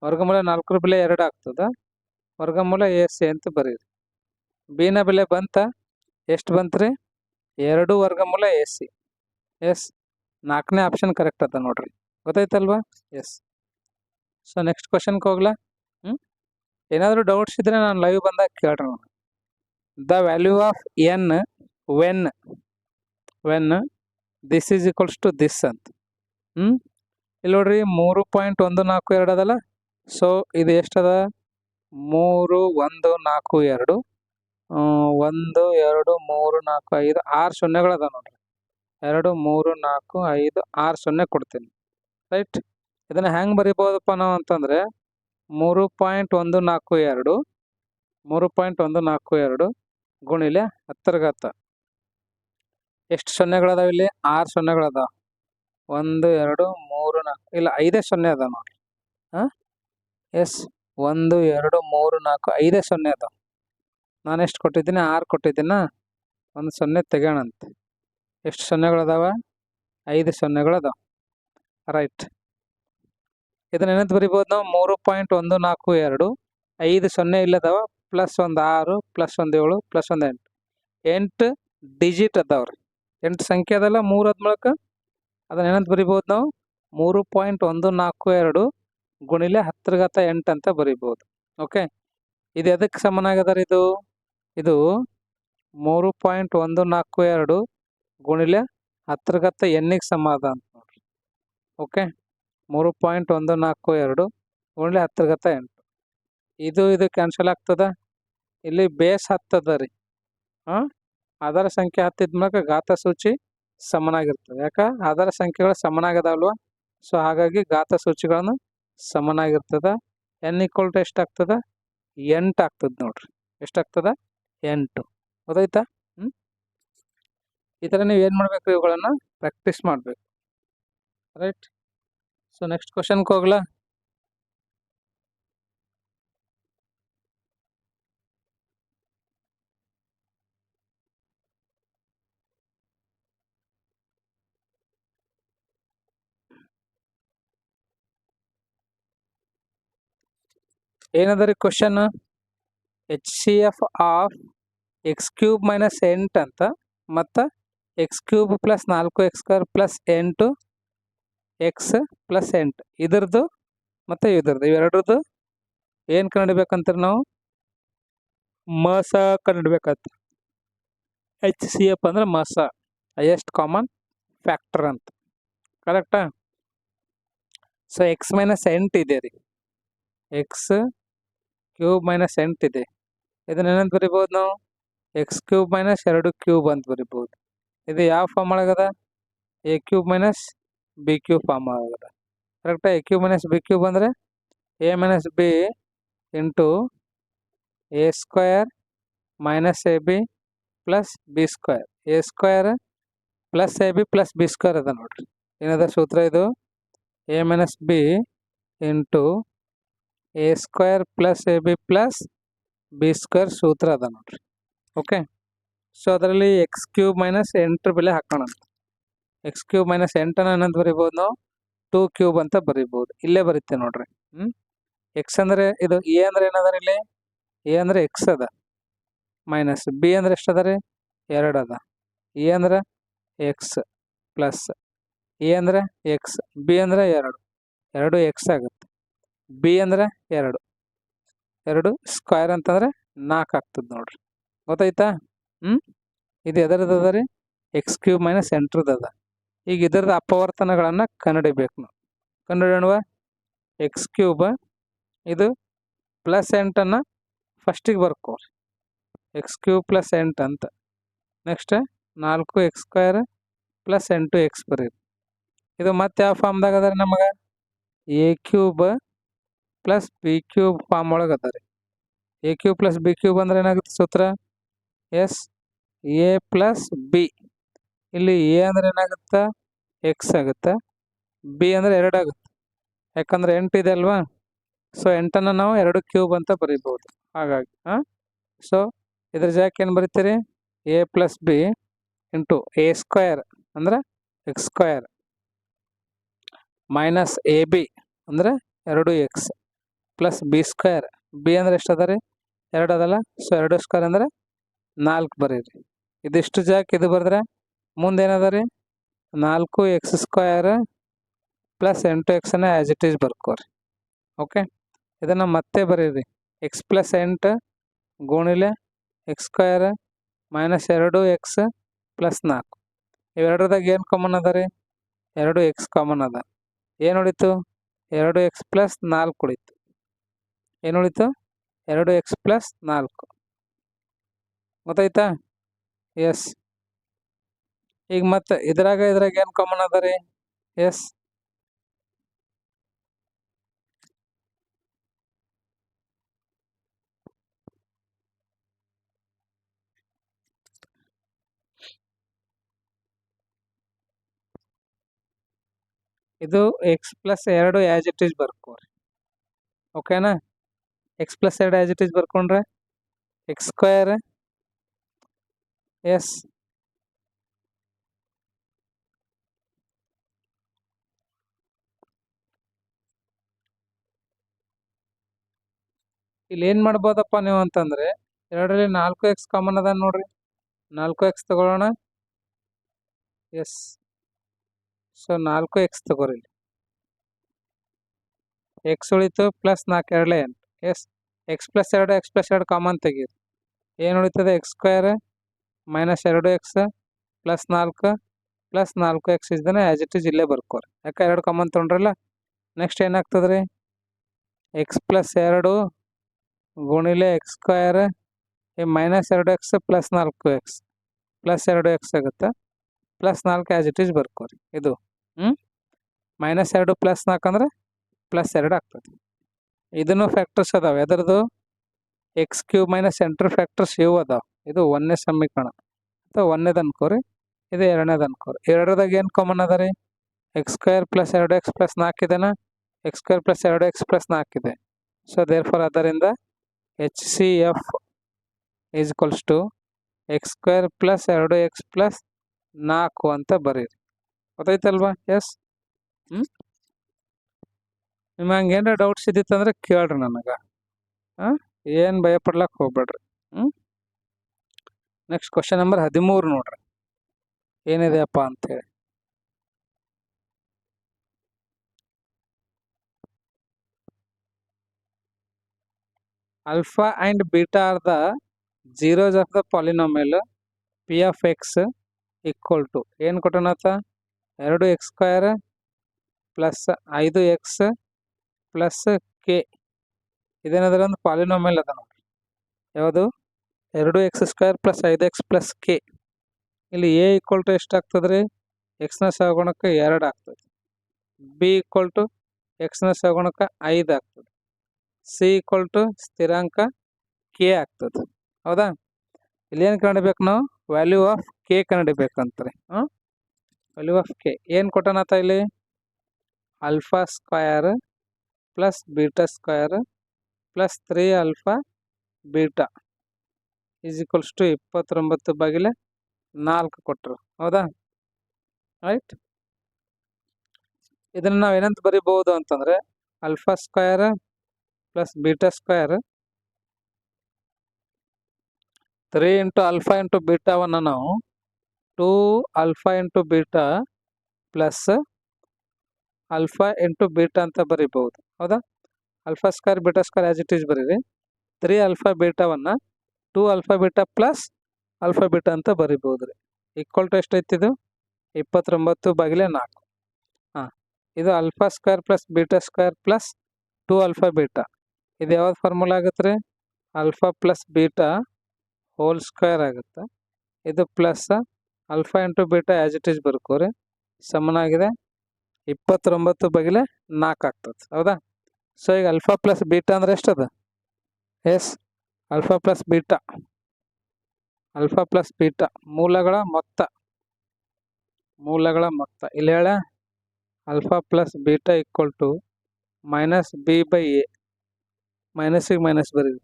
ವರ್ಗಮೂಲ 4 ಬೆಲೆ 2 ಆಗ್ತದ, ವರ್ಗಮೂಲ ac ಅಂತ ಬರೀರಿ. b ನ ಬೆಲೆ ಬಂತ? ಎಷ್ಟು ಬಂತ್ರಿ? 2 ವರ್ಗಮೂಲ ac. ಎಸ್, 4ನೇ ಆಪ್ಷನ್ ಕರೆಕ್ಟ್ ಅದ ನೋಡ್ರಿ. ಗೊತ್ತಾಯ್ತಲ್ವಾ? ಎಸ್. ಸೊ ನೆಕ್ಸ್ಟ್ ಕ್ವಶನ್ಗೆ ಹೋಗ್ಲಾ? ಏನಾದರೂ ಡೌಟ್ಸ್ ಇದ್ರೆ ನಾನು ಲೈವ್ ಬಂದಾಗ ಕೇಳ್ರಿ ನಾನು. The value of n when this is equals to this ಅಂತ. ಇಲ್ಲಿ ನೋಡ್ರಿ 3.142 ಅದಲ್ಲ. ಸೊ ಇದು ಎಷ್ಟದ? 3 1 4 2 1 2 3 4 5 6 ಸೊನ್ನೆಗಳದ ನೋಡ್ರಿ. 2 3 4 5 6 ಸೊನ್ನೆ ಕೊಡ್ತೀನಿ. ರೈಟ್, ಇದನ್ನು ಹೆಂಗೆ ಬರಿಬೋದಪ್ಪ ನಾವು ಅಂತಂದರೆ 3.142 ಗುಣಿಲೆ 10 ಎಷ್ಟು ಸೊನ್ನೆಗಳದಾವ ಇಲ್ಲಿ? 6 ಸೊನ್ನೆಗಳದಾವ. 1 2 3 4 ಇಲ್ಲ 5 ಸೊನ್ನೆ ಅದ ನೋಡ್ರಿ. ಎಸ್, 1 2 3 4 5 ಸೊನ್ನೆ ಅದಾವ. ನಾನು ಎಷ್ಟು ಕೊಟ್ಟಿದ್ದೀನಿ? 6 ಕೊಟ್ಟಿದ್ದೀನ. 1 ಸೊನ್ನೆ ತೆಗೋಣಂತೆ. ಎಷ್ಟು ಸೊನ್ನೆಗಳದಾವ? 5 ಸೊನ್ನೆಗಳದಾವ. ರೈಟ್, ಇದನ್ನ ಏನಂತ ಬರಿಬೋದು ನಾವು? 3.142 5 ಸೊನ್ನೆ ಇಲ್ಲದಾವ, +1 6 +1 7 +1 8 8 ಡಿಜಿಟ್ ಅದಾವ್ರಿ. 8 ಸಂಖ್ಯೆ ಅದಲ್ಲ 3 ಮೂಲಕ. ಅದನ್ನ ಏನಂತ ಬರಿಬೋದು ನಾವು? 3.142 ಗುಣಿಲೆ 10⁸ ಅಂತ ಬರಿಬೋದು. ಓಕೆ, ಇದು ಎದಕ್ಕೆ ಸಮನಾಗದಾರ? ಇದು 3.142 ಗುಣಿಲೆ 10⁸ ಸಮ ಅದ ಅಂತ ನೋಡ್ರಿ. ಓಕೆ, 3.142 ಗುಣಿಲೆ 10⁸. ಇದು ಕ್ಯಾನ್ಸಲ್ ಆಗ್ತದ. ಇಲ್ಲಿ ಬೇಸ್ 10 ಅದ ರೀ. ಆಧಾರ ಸಂಖ್ಯೆ 10 ಇದ್ಮೇಲೆ ಘಾತ ಸೂಚಿ ಸಮನಾಗಿರ್ತದೆ. ಯಾಕೆ? ಆಧಾರ ಸಂಖ್ಯೆಗಳು ಸಮನಾಗದಲ್ವ. ಸೊ ಹಾಗಾಗಿ ಘಾತ ಸೂಚಿಗಳನ್ನು ಸಮನಾಗಿರ್ತದ. n = ಎಷ್ಟಾಗ್ತದ? 8 ಆಗ್ತದೆ ನೋಡ್ರಿ. ಎಷ್ಟಾಗ್ತದ? 8. ಗೊತ್ತಾಯ್ತಾ? ಈ ಥರ ನೀವು ಏನು ಮಾಡಬೇಕು? ಇವುಗಳನ್ನು ಪ್ರಾಕ್ಟೀಸ್ ಮಾಡಬೇಕು. ರೈಟ್, ಸೊ ನೆಕ್ಸ್ಟ್ ಕ್ವಶನ್ಗೆ ಹೋಗ್ಲಾ? ಏನದ ರೀ ಕ್ವಶನ್? HCF ಆಫ್ x³ - 8 ಅಂತ ಮತ್ತು x³ + 4x² + 8x + 8 ಇದ್ರದ್ದು ಮತ್ತು ಇದ್ರದ್ದು ಇವೆರಡ್ರದ್ದು ಏನು ಕಂಡುಹಿಡಿಬೇಕಂತಾರೆ ನಾವು? ಮಸ ಕಂಡುಹಿಡ್ಬೇಕಂತ. HCF ಅಂದ್ರೆ ಮಸ, ಹೈಯೆಸ್ಟ್ ಕಾಮನ್ ಫ್ಯಾಕ್ಟರ್ ಅಂತ. ಕರೆಕ್ಟಾ? ಸೊ x - 8 ಇದೆ ರೀ. x³ - 8 ಇದೆ. ಇದನ್ನ ಏನಂತ ಬರಿಬೋದು ನಾವು? ಎಕ್ಸ್ ಕ್ಯೂಬ್ ಮೈನಸ್ 2 ಕ್ಯೂಬ್ ಅಂತ ಬರಿಬೋದು. ಇದು ಯಾವ ಫಾರ್ಮ್ ಒಳಗದ? A cube minus b cube form ಒಳಗದ. ಕರೆಕ್ಟಾ? A cube minus b cube ಅಂದರೆ a minus b into a square minus a b plus b square. A square plus a b plus b square ಅದ ನೋಡ್ರಿ. ಏನದ ಸೂತ್ರ ಇದು? A minus b into a square plus a b plus b square ಸೂತ್ರ ಅದ ನೋಡ್ರಿ. Okay, so ಅದರಲ್ಲಿ x cube minus 8 ಬೆಲೆ ಹಾಕೋಣ. ಎಕ್ಸ್ ಕ್ಯೂಬ್ ಮೈನಸ್ 8 ಏನಂತ ಬರಿಬೋದು ನಾವು? 2 ಕ್ಯೂಬ್ ಅಂತ ಬರಿಬೋದು. ಇಲ್ಲೇ ಬರುತ್ತೆ ನೋಡ್ರಿ. ಎಕ್ಸ್ ಅಂದರೆ ಇದು ಎ ಅಂದ್ರೆ ಏನದ ಇಲ್ಲಿ? ಎ ಅಂದ್ರೆ ಎಕ್ಸ್ ಅದ, ಮೈನಸ್ ಬಿ ಅಂದ್ರೆ ಎಷ್ಟು ಅದ ರೀ? 2 ಅದ. ಎ ಅಂದ್ರೆ ಎಕ್ಸ್ ಪ್ಲಸ್ ಎ ಅಂದ್ರೆ ಎಕ್ಸ್, ಬಿ ಅಂದ್ರೆ 2 ಎಕ್ಸ್ ಆಗುತ್ತೆ. ಬಿ ಅಂದ್ರೆ 2 ಸ್ಕ್ವಯರ್ ಅಂತಂದ್ರೆ 4 ಆಗ್ತದೆ ನೋಡ್ರಿ. ಗೊತ್ತಾಯ್ತಾ? ಇದು ಎದರದ್ದು ಅದ ರೀ? ಎಕ್ಸ್ ಕ್ಯೂಬ್ ಮೈನಸ್ 8 ಅದ. ಈಗ ಇದರದ ಅಪವರ್ತನಗಳನ್ನು ಕಂಡುಹಿಡಿಬೇಕು ನಾವು. ಕಂಡುಹಿಡಿಯಣವ? ಎಕ್ಸ್ ಕ್ಯೂಬ್ ಇದು ಪ್ಲಸ್ 8 ಫಸ್ಟಿಗೆ ಬರ್ಕೋರಿ. ಎಕ್ಸ್ ಕ್ಯೂಬ್ ಪ್ಲಸ್ 8 ಅಂತ. Next 4 x square plus 8 x ಬರೀರಿ. ಇದು ಮತ್ತೆ ಯಾವ ಫಾರ್ಮ್ದಾಗ ಅದ ರೀ? ನಮಗೆ a cube plus b cube form ಒಳಗೆ ಅದ ರೀ. A cube plus b cube ಅಂದ್ರೆ ಏನಾಗುತ್ತೆ ಸೂತ್ರ? Yes a plus b. ಇಲ್ಲಿ ಎ ಅಂದ್ರೆ ಏನಾಗುತ್ತೆ? ಎಕ್ಸ್ ಆಗುತ್ತೆ. ಬಿ ಅಂದರೆ 2 ಆಗುತ್ತೆ, ಯಾಕಂದ್ರೆ 8 ಇದೆ ಅಲ್ವಾ? ಸೊ 8 ನಾವು 2 ಕ್ಯೂಬ್ ಅಂತ ಬರೀಬೋದು. ಹಾಗಾಗಿ ಸೊ ಇದ್ರ ಜಾಗಕ್ಕೆ ಏನು ಬರೀತೀರಿ? A plus b into a square ಅಂದ್ರೆ x square minus a b ಅಂದರೆ 2 x plus b square. B ಅಂದ್ರೆ ಎಷ್ಟು ಅದ ರೀ? 2 ಅದಲ್ಲ. ಸೊ 2 ಸ್ಕ್ವಯರ್ ಅಂದರೆ 4 ಬರೀರಿ. ಇದಿಷ್ಟು ಜಾಗಕ್ಕೆ ಇದು ಬರೆದ್ರೆ ಮುಂದೆ ಏನದ ರೀ? 4 ಎಕ್ಸ್ ಸ್ಕ್ವಯರ್ ಪ್ಲಸ್ 8 ಎಕ್ಸನ್ನ ಆ್ಯಸ್ ಇಟ್ ಈಸ್ ಬರ್ಕೋರಿ. ಓಕೆ, ಇದನ್ನು ಮತ್ತೆ ಬರೀರಿ. ಎಕ್ಸ್ ಪ್ಲಸ್ 8 ಗುಣಿಲೆ x square minus 2 x plus 4. ಇವೆರಡರದಾಗ ಏನು ಕಾಮನ್ ಅದ ರೀ? 2 ಎಕ್ಸ್ ಕಾಮನ್ ಅದ. ಏನು ಉಳಿತು? 2 ಎಕ್ಸ್ ಪ್ಲಸ್ 4 ಉಳಿತು. ಏನು ಉಳಿತು? 2 ಎಕ್ಸ್ ಪ್ಲಸ್ 4. ಗೊತ್ತಾಯ್ತಾ? ಎಸ್. ಈಗ ಮತ್ತೆ ಇದ್ರಾಗ ಏನು ಕಾಮನ್ ಅದ ರೀ? ಎಸ್, ಇದು x plus 2 as it is ಬರ್ಕೋರಿ. ಓಕೆನಾ? X plus 2 as it is ಬರ್ಕೊಂಡ್ರೆ ಎಕ್ಸ್ ಸ್ಕ್ವಯರ್ ಎಸ್ ಇಲ್ಲಿ ಏನು ಮಾಡ್ಬೋದಪ್ಪ ನೀವು ಅಂತಂದರೆ, 2ರಲ್ಲಿ 4 ಎಕ್ಸ್ ಕಾಮನ್ ಅದ ನೋಡ್ರಿ. 4 ಎಕ್ಸ್ ತಗೊಳ್ಳೋಣ. ಎಸ್, ಸೊ 4 ಎಕ್ಸ್ ತಗೋರಿ. ಎಕ್ಸ್ ಉಳಿತು plus 4 2 8. Yes, x plus 2 common ತೆಗೀರಿ. ಏನು ಉಳಿತದೆ? X square minus 2 x plus 4 x ಇದನ್ನ ಆ್ಯಸ್ ಇಟ್ ಈಸ್ ಇಲ್ಲೇ ಬರ್ಕೋರಿ. ಯಾಕೆ 2 ಕಾಮನ್ ತೊಗೊಂಡ್ರಲ್ಲ. ನೆಕ್ಸ್ಟ್ ಏನಾಗ್ತದೆ ರೀ? ಎಕ್ಸ್ ಪ್ಲಸ್ 2 ಗುಣಿಲೆ x square minus 2 x plus 4 x plus 2 x ಆಗುತ್ತೆ. ಪ್ಲಸ್ 4 ಆ್ಯಸ್ ಇಟ್ ಈಸ್ ಬರ್ಕೋರಿ. ಇದು ಮೈನಸ್ 2 ಪ್ಲಸ್ 4 ಅಂದರೆ ಪ್ಲಸ್ 2 ಆಗ್ತದೆ. ಇದನ್ನು ಫ್ಯಾಕ್ಟರ್ಸ್ ಅದಾವೆ. ಎದರದು? ಎಕ್ಸ್ ಕ್ಯೂಬ್ ಮೈನಸ್ 8 ಫ್ಯಾಕ್ಟರ್ಸ್ ಇವು ಅದಾವೆ. ಇದು 1ನೇ ಸಮೀಕರಣ ಅಥವಾ 1ನೇದು ಅನ್ಕೋರಿ, ಇದು 2ನೇದು ಅನ್ಕೋರಿ. ಎರಡರದಾಗ ಏನು ಕಾಮನ್ ಅದ ರೀ? X square plus 2 x plus 4 ಇದೆನಾ? X square plus 2 x plus 4 ಇದೆ. ಸೊ ದೇರ್ ಫಾರ್ ಅದರಿಂದ H C F is equals to x square plus 2 x plus 4 ಅಂತ ಬರೀರಿ. ಗೊತ್ತಾಯ್ತಲ್ವಾ? ಎಸ್. ನಿಮ್ಗೆ ಹಂಗೆ ಏನಾರ ಡೌಟ್ಸ್ ಇದ್ದಿತ್ತಂದ್ರೆ ಕೇಳ್ರಿ ನನಗೆ. ಏನು ಭಯಪಡ್ಲಕ್ಕೆ ಹೋಗ್ಬೇಡ್ರಿ. ನೆಕ್ಸ್ಟ್ ಕ್ವಶನ್ ನಂಬರ್ 13 ನೋಡ್ರಿ, ಏನಿದೆಯಪ್ಪ ಅಂತೇಳಿ. Alpha and beta are the zeros of the polynomial p of x equal to ಏನು ಕೊಟ್ಟನತ್ತ? 2 x square plus 5 x plus k. ಇದೇನಾದ್ರೆ ಒಂದು ಪಾಲಿನಾಮಿಯಲ್ ಅದ ನೋಡ್ರಿ. ಯಾವುದು? 2x² plus 5x plus k. ಇಲ್ಲಿ ಎ ಈಕ್ವಲ್ ಟು ಎಷ್ಟಾಗ್ತದೆ ರೀ? ಎಕ್ಸ್ನ ಸಹಗುಣಕ 2 ಆಗ್ತದೆ. ಬಿ ಈಕ್ವಲ್ ಟು ಎಕ್ಸ್ನ ಸಹಗುಣಕ 5 ಆಗ್ತದೆ. ಸಿ ಈಕ್ವಲ್ ಟು ಸ್ಥಿರಾಂಕ ಕೆ ಆಗ್ತದೆ. ಹೌದಾ? ಇಲ್ಲಿ ಏನು ಕಂಡಿಬೇಕು ನಾವು? ವ್ಯಾಲ್ಯೂ ಆಫ್ ಕೆ ಕಂಡಿಬೇಕಂತ್ರಿ. ವ್ಯಾಲ್ಯೂ ಆಫ್ ಕೆ ಏನು ಕೊಟ್ಟನತ್ತ ಇಲ್ಲಿ? Alpha square plus beta square plus 3 alpha beta is equals to 29/4 ಕೊಟ್ಟರು. ಹೌದಾ? ರೈಟ್. ಇದನ್ನು ನಾವು ಏನಂತ ಬರಿಬಹುದು ಅಂತಂದ್ರೆ alpha square plus beta square 3 into alpha into ಬೀಟಾವನ್ನು ನಾವು 2 alpha into beta plus alpha into beta ಅಂತ ಬರಿಬಹುದು. ಹೌದಾ? Alpha square beta square as it is ಬರೀರಿ. 3 ಆಲ್ಫಾ ಬೀಟಾವನ್ನು 2 alpha beta plus alpha beta ಅಂತ ಬರಿಬಹುದು ರೀ. ಈಕ್ವಲ್ ಟು ಎಷ್ಟೈತಿ ಇದು? 29/4. ಹಾಂ, ಇದು alpha square plus beta square plus 2 alpha beta. ಇದು ಯಾವ್ದು ಫಾರ್ಮುಲಾ ಆಗುತ್ತೆ ರೀ? Alpha plus beta whole square ಆಗುತ್ತೆ. ಇದು plus alpha into beta as it is ಬರ್ಕೋರಿ ಸಮನಾಗಿದೆ 29/4 ಆಗ್ತದೆ. ಹೌದಾ? ಸೊ ಈಗ ಆಲ್ಫಾ ಪ್ಲಸ್ ಬೀಟಾ ಅಂದ್ರೆ ಎಷ್ಟದ? ಎಸ್, ಆಲ್ಫಾ ಪ್ಲಸ್ ಬೀಟಾ ಮೂಲಗಳ ಮೊತ್ತ ಇಲ್ಲಿ ಹೇಳ alpha plus beta equal to minus b by a. ಮೈನಸ್ಸಿಗೆ ಮೈನಸ್ ಬರೀರಿ.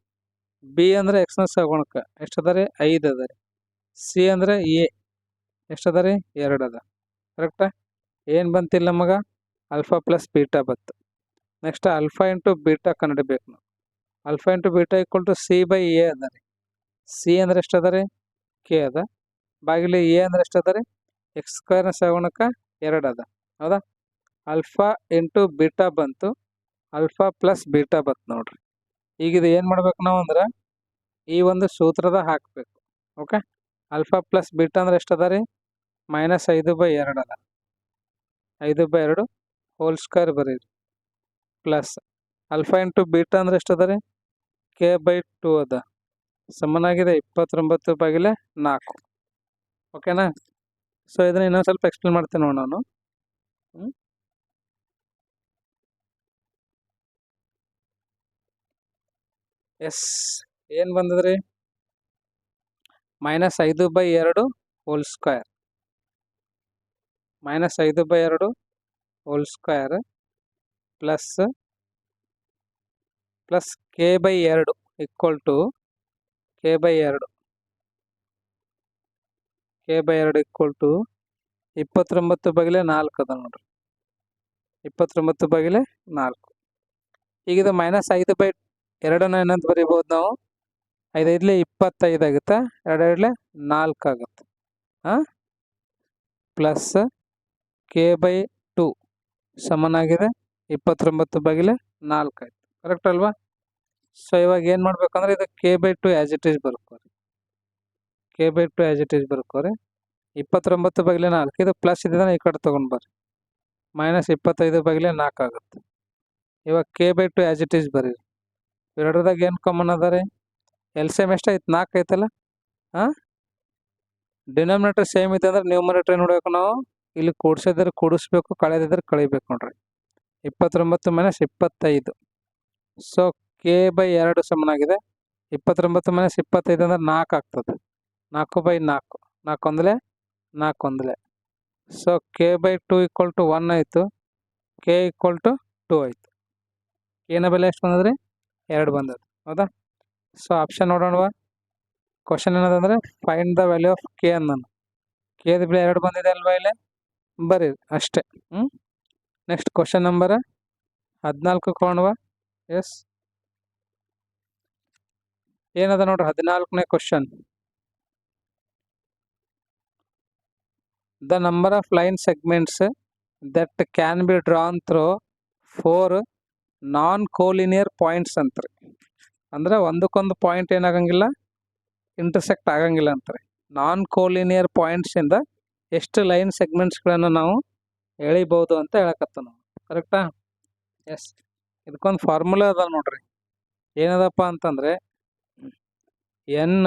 ಬಿ ಅಂದರೆ ಎಕ್ಸ್ನ ಸಹಗುಣಕ ಎಷ್ಟದ ರೀ? 5 ಅದ ರೀ. ಸಿ ಅಂದರೆ ಎ ಎಷ್ಟದ ರೀ? 2 ಅದ. ಕರೆಕ್ಟಾ? ಏನು ಬಂತಿಲ್ಲ ನಮಗೆ? ಆಲ್ಫಾ ಪ್ಲಸ್ ಬೀಟಾ ಬಂತು. ನೆಕ್ಸ್ಟ್ ಆಲ್ಫಾ ಇಂಟು ಬೀಟಾ ಕಂಡುಹಿಡಿಬೇಕು ನಾವು. Alpha into beta equal to c by a ಅದ ರೀ. ಸಿ ಅಂದರೆ ಎಷ್ಟದ ರೀ? ಕೆ ಅದ. ಬಾಗಿಲಿ ಎ ಅಂದರೆ ಎಷ್ಟದ ರೀ? ಎಕ್ಸ್ ಸ್ಕ್ವೇರ್ನ ಸಹಗುಣಕ 2 ಅದ. ಹೌದಾ? ಆಲ್ಫಾ ಇಂಟು ಬೀಟಾ ಬಂತು, ಆಲ್ಫಾ ಪ್ಲಸ್ ಬೀಟಾ ಬಂತು ನೋಡ್ರಿ. ಈಗ ಇದು ಏನು ಮಾಡ್ಬೇಕು ನಾವು ಅಂದ್ರೆ ಈ ಒಂದು ಸೂತ್ರದ ಹಾಕಬೇಕು. ಓಕೆ, ಆಲ್ಫಾ ಪ್ಲಸ್ ಬೀಟಾ ಅಂದ್ರೆ ಎಷ್ಟದ ರೀ? -5/2 ಅದ. 5/2 ಹೋಲ್ ಸ್ಕ್ವೇರ್ ಬರೀರಿ ಪ್ಲಸ್ ಆಲ್ಫಾ ಇಂಟು ಬೀಟಾ ಅಂದ್ರೆ ಎಷ್ಟದ ರೀ? k/2 ಅದ. ಸಮನಾಗಿದೆ 29/4. ಓಕೆನಾ? ಸೊ ಇದನ್ನ ಇನ್ನೊಂದು ಸ್ವಲ್ಪ ಎಕ್ಸ್ಪ್ಲೇನ್ ಮಾಡ್ತೀನಿ ನೋಡಿ ನಾನು. ಎಸ್, ಏನು ಬಂದದ್ರಿ? -5/2 whole square -5/2 whole square plus k/2 equal to k/2 equal to 29/4 ಅದ ನೋಡ್ರಿ. 29/4. ಈಗ ಇದು -5/2 ಏನಂತ ಬರಿಬೋದು ನಾವು? 5 5 25 ಆಗುತ್ತೆ. 2 4 ಆಗುತ್ತೆ. ಪ್ಲಸ್ k/2 ಸಮನಾಗಿದೆ 29/4 ಆಯ್ತು. ಕರೆಕ್ಟ್ ಅಲ್ವಾ? ಸೊ ಇವಾಗ ಏನು ಮಾಡ್ಬೇಕಂದ್ರೆ ಇದು k/2 ಆಸ್ ಇಟ್ ಈಸ್ ಬರ್ಕೋರಿ. k/2 ಆಸ್ ಇಟ್ ಈಸ್ ಬರ್ಕೋರಿ. 29/4 ಇದು ಪ್ಲಸ್ ಇದನ್ನ ಈ ಕಡೆ ತೊಗೊಂಡು ಬರ್ರಿ. -25/4 ಆಗುತ್ತೆ. ಇವಾಗ k/2 ಆಸ್ ಇಟ್ ಈಸ್ ಬರೀರಿ. ಎರಡರದಾಗ ಏನು ಕಾಮನ್ ಅದ ರೀ? LCM ಎಷ್ಟಾಯ್ತು? 4 ಐತಲ್ಲ. ಡಿನಾಮಿನೇಟರ್ ಸೇಮ್ ಇದೆ ಅಂದ್ರೆ ನ್ಯೂಮರೇಟರ್ ಏನು ನೋಡ್ಬೇಕು ನಾವು? ಇಲ್ಲಿ ಕೂಡಿಸಿದ್ರೆ ಕೂಡಿಸ್ಬೇಕು, ಕಳೆದಿದ್ರೆ ಕಳಿಬೇಕು ನೋಡ್ರಿ. 29 - 25. ಸೊ k/2 ಸಮನಾಗಿದೆ 29 - 25 ಅಂದ್ರೆ 4 ಆಗ್ತದೆ. 4/4 4 ಒಂದಲೇ 4 ಒಂದಲೇ. ಸೊ k/2 ಈಕ್ವಲ್ ಟು 1 ಆಯಿತು. k ಈಕ್ವಲ್ ಟು 2 ಆಯಿತು. ಏನ ಬೆಲೆ ಎಷ್ಟು ಬಂದದ್ರಿ? 2 ಬಂದದ. ಹೌದಾ? ಸೊ ಆಪ್ಷನ್ ನೋಡೋಣವಾ? ಕ್ವಶನ್ ಏನದಂದ್ರೆ find the value of k ಅಂದನು. ಕೆದ ಬೆಲೆ 2 ಬಂದಿದೆ ಅಲ್ವಾ? ಇಲ್ಲಿ ಬರೀರಿ ಅಷ್ಟೇ. ನೆಕ್ಸ್ಟ್ ಕ್ವಶನ್ ನಂಬರ್ 14 ಕೊಣವಾ? ಎಸ್, ಏನದ ನೋಡ್ರಿ 14ನೇ question. The number of line segments that can be drawn through 4 non collinear points ಅಂತ್ರಿ. ಅಂದ್ರೆ ಒಂದಕ್ಕೊಂದು ಪಾಯಿಂಟ್ ಏನಾಗಂಗಿಲ್ಲ, ಇಂಟರ್ಸೆಕ್ಟ್ ಆಗಂಗಿಲ್ಲ ಅಂತಾರೆ. ನಾನ್ ಕೋಲಿನಿಯರ್ ಪಾಯಿಂಟ್ಸ್ ಇಂದ ಎಷ್ಟು ಲೈನ್ ಸೆಗ್ಮೆಂಟ್ಸ್ಗಳನ್ನು ನಾವು ಎಳಿಬಹುದು ಅಂತ ಹೇಳಕತ್ತ ನಾವು. ಕರೆಕ್ಟಾ? ಎಸ್, ಇದಕ್ಕೊಂದು ಫಾರ್ಮುಲಾ ಅದ ನೋಡ್ರಿ. ಏನದಪ್ಪ ಅಂತಂದ್ರೆ n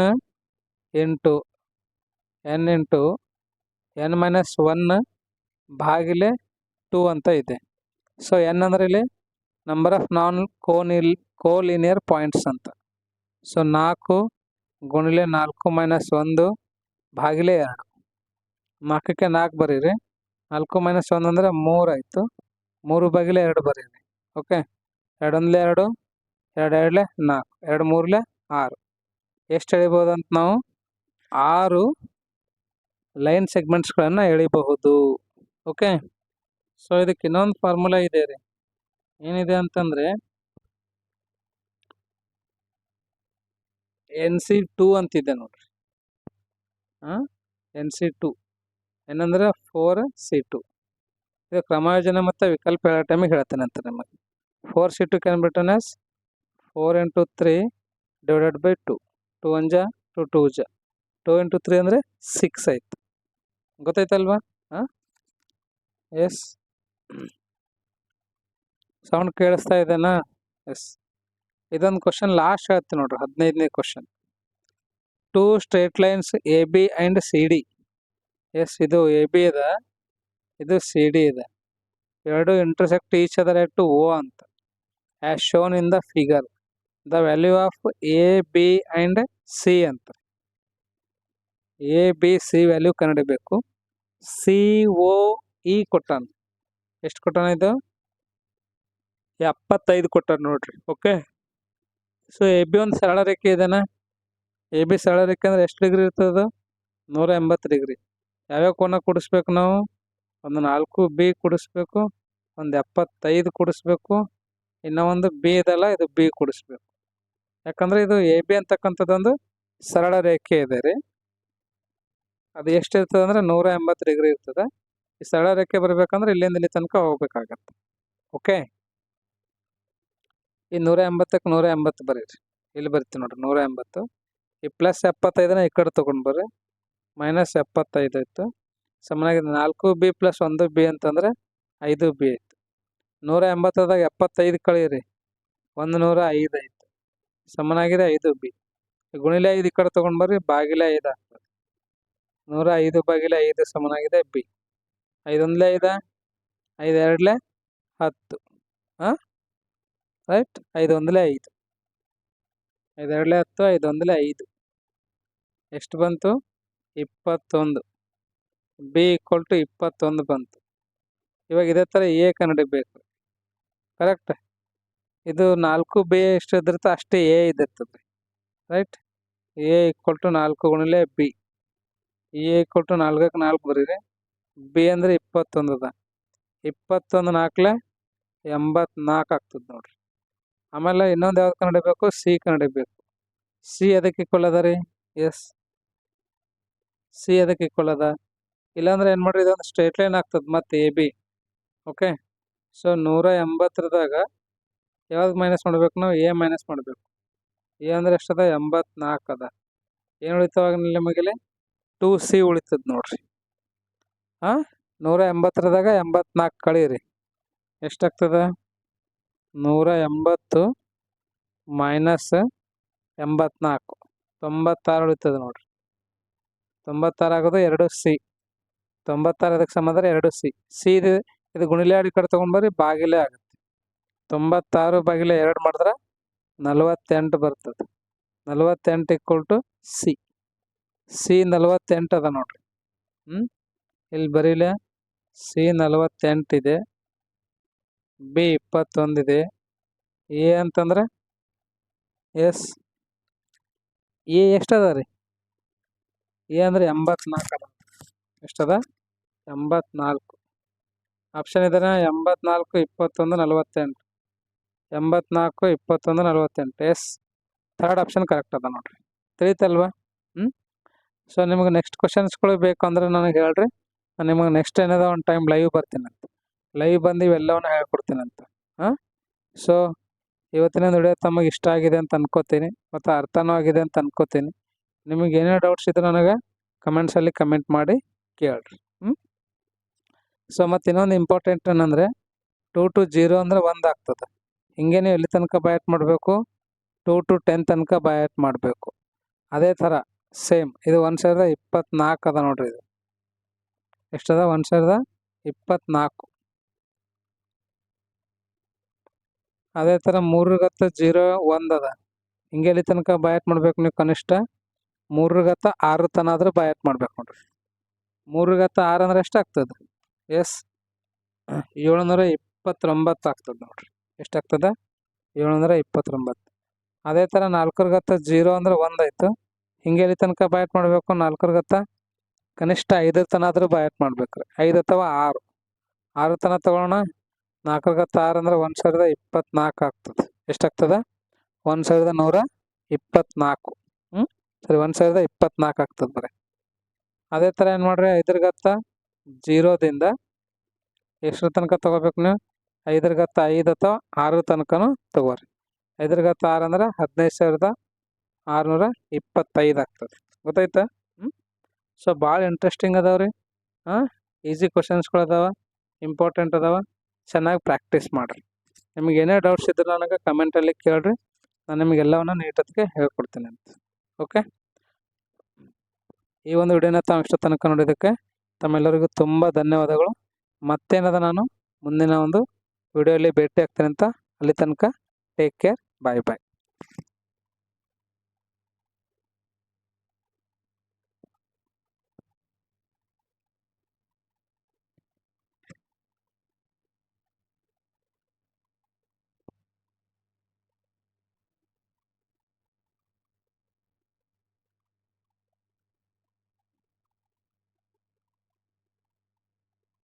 into N into N minus 1 ಭಾಗಿಲೆ 2 ಅಂತ ಇದೆ. ಸೊ ಎನ್ ಅಂದರೆ ಇಲ್ಲಿ number of non collinear points ಅಂತ. So 4 ಗುಣಿಲೆ 4 minus 1 ಭಾಗಿಲೆ 2. 4ಕ್ಕೆ 4 ಬರೀರಿ. 4 ಮೈನಸ್ 1 ಅಂದರೆ 3 ಆಯಿತು. 3 ಭಾಗಿಲೆ 2 ಬರೀರಿ. ಓಕೆ, 2 1 2, 2 2 4, 2 3 6. ಎಷ್ಟು ಎಳಿಬೋದಂತ ನಾವು 6 ಲೈನ್ ಸೆಗ್ಮೆಂಟ್ಸ್ಗಳನ್ನು ಎಳಿಬಹುದು. ಓಕೆ, ಸೊ ಇದಕ್ಕೆ ಇನ್ನೊಂದು ಫಾರ್ಮುಲಾ ಇದೆ ರೀ. ಏನಿದೆ ಅಂತಂದರೆ NC2 ಅಂತಿದೆ ನೋಡ್ರಿ. NC2 ಏನಂದ್ರೆ 4C2. ಇದು ಕ್ರಮಯೋಜನೆ ಮತ್ತು ವಿಕಲ್ಪ ಹೇಳೋ ಟೈಮಿಗೆ ಹೇಳ್ತೇನೆ ಅಂತ ನಿಮಗೆ. 4C2 can be return as 4 × 3 divided by 2. 2 1 ಜಾ 2 2 ಜಾ 2 × 3 ಅಂದರೆ 6 ಆಯ್ತು. ಗೊತ್ತಾಯ್ತಲ್ವಾ? ಎಸ್, ಸೌಂಡ್ ಕೇಳಿಸ್ತಾ ಇದೆನಾ? ಎಸ್. ಇದೊಂದು ಕ್ವಶನ್ ಲಾಸ್ಟ್ ಹೇಳ್ತೀನಿ ನೋಡ್ರಿ, 15ನೇ question. 2 straight lines AB and CD. Yes, ಇದು AB ಇದೆ, ಇದು CD ಇದೆ. ಎರಡು intersect each other at O ಅಂತ. As shown in the figure the value of AB and C ಅಂತ. ABC ವ್ಯಾಲ್ಯೂ ಕಂಡುಹಿಡಿಬೇಕು. COE ಕೊಟ್ಟಾನ. ಎಷ್ಟು ಕೊಟ್ಟಾನ? ಇದು 75 ಕೊಟ್ಟಾನ ನೋಡ್ರಿ. ಓಕೆ, ಸೊ AB ಒಂದು ಸರಳ ರೇಖೆ ಇದೆನಾ? AB ಸರಳ ರೇಖೆ ಅಂದರೆ ಎಷ್ಟು ಡಿಗ್ರಿ ಇರ್ತದೆ? 180 ಡಿಗ್ರಿ. ಯಾವ್ಯಾವ ಕೋನ ಕೂಡಿಸ್ಬೇಕು ನಾವು? ಒಂದು 4B ಕೂಡಿಸ್ಬೇಕು, ಒಂದು 75 ಕೂಡಿಸ್ಬೇಕು, ಇನ್ನೂ ಒಂದು B ಇದಲ್ಲ, ಇದು B ಕೂಡಿಸ್ಬೇಕು. ಯಾಕಂದರೆ ಇದು AB ಅಂತಕ್ಕಂಥದ್ದೊಂದು ಸರಳ ರೇಖೆ ಇದೆ ರೀ. ಅದು ಎಷ್ಟು ಇರ್ತದೆ ಅಂದರೆ 180 ಡಿಗ್ರಿ ಇರ್ತದೆ. ಈ ಸರಳ ರೇಖೆ ಬರಬೇಕಂದ್ರೆ ಇಲ್ಲಿಂದ ಇಲ್ಲಿ ತನಕ ಹೋಗ್ಬೇಕಾಗತ್ತೆ. ಓಕೆ, ಈ 180ಕ್ಕೆ 180 ಬರೀರಿ. ಇಲ್ಲಿ ಬರ್ತೀವಿ ನೋಡ್ರಿ 180. ಈ ಪ್ಲಸ್ 75ನ ಈ ಕಡೆ ತೊಗೊಂಡು ಬರ್ರಿ. ಮೈನಸ್ 75 ಆಯಿತು. ಸಮನಾಗಿದೆ 4B + 1B ಅಂತಂದರೆ 5B ಆಯಿತು. 180ದಾಗ 75 ಕಳೀರಿ, 105 ಆಯಿತು. ಸಮನಾಗಿದೆ 5B. ಗುಣಿಲೆ 5 ಈ ಕಡೆ ತೊಗೊಂಡು ಬರ್ರಿ, ಭಾಗಿಲೆ 5 ಆಗ್ತದೆ. 105 ಭಾಗಿಲೆ 5 ಸಮನಾಗಿದೆ B. 5 1 5, 5 2 10. ರೈಟ್, 5 1 5, 5 2 10, 5 1 5. ಎಷ್ಟು ಬಂತು? 21. B = 21 ಬಂತು. ಇವಾಗ ಇದೇ ಥರ A ಕಂಡುಹಿಡಿಬೇಕು. ಕರೆಕ್ಟ್. ಇದು 4B ಎಷ್ಟು ಇದಿರುತ್ತೆ ಅಷ್ಟೇ A ಇದಿರ್ತದೆ. ರೈಟ್, A = 4 ಗುಣಿಲೆ B. A = 4ಕ್ಕೆ 4 ಬರೀರಿ. B ಅಂದರೆ 21 ಅದ. 21 4 84 ಆಗ್ತದೆ ನೋಡ್ರಿ. ಆಮೇಲೆ ಇನ್ನೊಂದು ಯಾವ್ದು ಕಂಡುಹಿಡಿಬೇಕು? C ಕಂಡುಹಿಡಿಬೇಕು. C ಅದಕ್ಕೆ ಈಕ್ವಲ್ ಅದ ರೀ. ಎಸ್, C ಅದಕ್ಕೆ ಈಕ್ವಲ್ ಅದ. ಇಲ್ಲಾಂದ್ರೆ ಏನು ಮಾಡ್ರಿ, ಇದೊಂದು ಸ್ಟ್ರೇಟ್ ಲೈನ್ ಆಗ್ತದೆ ಮತ್ತು AB. ಓಕೆ, ಸೊ 180ದಾಗ ಯಾವ್ದು ಮೈನಸ್ ಮಾಡಬೇಕು ನಾವು? A ಮೈನಸ್ ಮಾಡಬೇಕು. A ಅಂದರೆ ಎಷ್ಟದ? 84 ಅದ. ಏನು ಉಳಿತವಾಗ ನಿಮಗಿಲ್ಲಿ? 2C ಉಳಿತದೆ ನೋಡ್ರಿ. 180ದಾಗ 84 ಕಳೀರಿ, ಎಷ್ಟಾಗ್ತದೆ? 180 ಮೈನಸ್ 84, 96 ಉಳಿತದೆ ನೋಡ್ರಿ. 96 ಆಗೋದು 2C. 96 ಅದಕ್ಕೆ ಸಮ ಅಂದರೆ 2C. C ಇದು ಗುಣಿಲೆ 2 ಈ ಕಡೆ ತೊಗೊಂಡ್ಬರ್ರಿ, ಭಾಗಿಲೆ ಆಗುತ್ತೆ. 96 ಭಾಗಿಲೆ 2 ಮಾಡಿದ್ರೆ 48 ಬರ್ತದೆ. 48 = C. C 48 ಅದ ನೋಡ್ರಿ. ಇಲ್ಲಿ ಬರೀಲೆ C 48 ಇದೆ, B 21 ಇದೆ. A ಅಂತಂದ್ರೆ ಎಸ್, A ಎಷ್ಟದ ರೀ? A ಅಂದರೆ 84 ಅದ. ಎಷ್ಟದ? 84. ಆಪ್ಷನ್ ಇದೆನಾ? 84 21 48. 84 21 48. ಎಸ್, ಥರ್ಡ್ ಆಪ್ಷನ್ ಕರೆಕ್ಟ್ ಅದ ನೋಡ್ರಿ. ತಿಳಿತಲ್ವಾ? ಸೊ ನಿಮಗೆ ನೆಕ್ಸ್ಟ್ ಕ್ವಶನ್ಸ್ಗಳು ಬೇಕು ಅಂದ್ರೆ ನನಗೆ ಹೇಳ್ರಿ. ನಾನು ನಿಮಗೆ ನೆಕ್ಸ್ಟ್ ಏನದ ಒಂದು ಟೈಮ್ ಲೈವ್ ಬರ್ತೀನಂತ. ಲೈವ್ ಬಂದು ಇವೆಲ್ಲವನ್ನ ಹೇಳ್ಕೊಡ್ತೀನಂತ. ಸೊ ಇವತ್ತಿನ ವಿಡಿಯೋ ತಮಗೆ ಇಷ್ಟ ಆಗಿದೆ ಅಂತ ಅನ್ಕೋತೀನಿ, ಮತ್ತು ಅರ್ಥನೂ ಆಗಿದೆ ಅಂತ ಅನ್ಕೋತೀನಿ. ನಿಮಗೆ ಏನೇ ಡೌಟ್ಸ್ ಇದ್ರೆ ನನಗೆ ಕಮೆಂಟ್ಸಲ್ಲಿ ಕಮೆಂಟ್ ಮಾಡಿ ಕೇಳ್ರಿ. ಸೊ ಮತ್ತು ಇನ್ನೊಂದು ಇಂಪಾರ್ಟೆಂಟ್ ಏನಂದರೆ 2 to 0 ಅಂದರೆ 1 ಆಗ್ತದೆ. ಹಿಂಗೆ ನೀವು ಎಲ್ಲಿ ತನಕ ಬಯಾಟ್ ಮಾಡಬೇಕು? 2 to 10 ತನಕ ಬಯಾಟ್ ಮಾಡಬೇಕು. ಅದೇ ಥರ ಸೇಮ್ ಇದು 1024 ಅದ ನೋಡ್ರಿ. ಇದು ಎಷ್ಟದ? 1024. ಅದೇ ಥರ 3/01 ಅದ. ಹಿಂಗೆ ಇಲ್ಲಿ ತನಕ ಬಯಾಟ್ ಮಾಡ್ಬೇಕು ನೀವು. ಕನಿಷ್ಠ 3/6 ತನ ಆದ್ರೆ ಬಯಾಟ್ ಮಾಡ್ಬೇಕು ನೋಡ್ರಿ. 3/6 ಅಂದ್ರೆ ಎಷ್ಟಾಗ್ತದೆ? ಎಸ್, 729 ಆಗ್ತದೆ ನೋಡ್ರಿ. ಎಷ್ಟಾಗ್ತದೆ? 729. ಅದೇ ಥರ 4/0 ಅಂದ್ರೆ 1 ಆಯಿತು. ಹಿಂಗೆ ಇಲ್ಲಿ ತನಕ ಬಯಾಟ್ ಮಾಡಬೇಕು. 4 ಕನಿಷ್ಠ 5 ತನ ಆದರೂ ಬಯಾಟ್ ಮಾಡ್ಬೇಕು. 5 ಅಥವಾ 6 ತನ ತಗೊಳ್ಳೋಣ. 4/6 ಅಂದ್ರೆ 1024 ಆಗ್ತದೆ. ಎಷ್ಟಾಗ್ತದೆ? 1124. ಸರಿ, 1024 ಆಗ್ತದೆ ಬರೀ. ಅದೇ ಥರ ಏನು ಮಾಡ್ರಿ, 5/0ದಿಂದ ಎಷ್ಟರ ತನಕ ತೊಗೋಬೇಕು ನೀವು? 5/5 ಅಥವಾ 6 ತನಕನೂ ತೊಗೋರಿ. 5/6 ಅಂದ್ರೆ 15,625 ಆಗ್ತದೆ. ಗೊತ್ತಾಯ್ತಾ? ಸೊ ಭಾಳ ಇಂಟ್ರೆಸ್ಟಿಂಗ್ ಅದಾವ್ರಿ. ಈಸಿ ಕ್ವಶನ್ಸ್ಗಳು ಅದಾವ, ಇಂಪಾರ್ಟೆಂಟ್ ಅದಾವ. ಚೆನ್ನಾಗಿ ಪ್ರಾಕ್ಟೀಸ್ ಮಾಡಿರಿ. ನಿಮಗೆ ಏನೇ ಡೌಟ್ಸ್ ಇದ್ರೆ ನನಗೆ ಕಮೆಂಟಲ್ಲಿ ಕೇಳಿರಿ. ನಾನು ನಿಮಗೆ ಎಲ್ಲವನ್ನ ನೀಟೊತ್ತಿಗೆ ಹೇಳ್ಕೊಡ್ತೀನಿ ಅಂತ. ಓಕೆ, ಈ ಒಂದು ವಿಡಿಯೋನ ತಾವು ಇಷ್ಟ ತನಕ ನೋಡಿದ್ದಕ್ಕೆ ತಮ್ಮೆಲ್ಲರಿಗೂ ತುಂಬ ಧನ್ಯವಾದಗಳು. ಮತ್ತೇನದ ನಾನು ಮುಂದಿನ ಒಂದು ವಿಡಿಯೋಲಿ ಭೇಟಿ ಆಗ್ತೇನೆ ಅಂತ. ಅಲ್ಲಿ ತನಕ ಟೇಕ್ ಕೇರ್, ಬಾಯ್ ಬಾಯ್.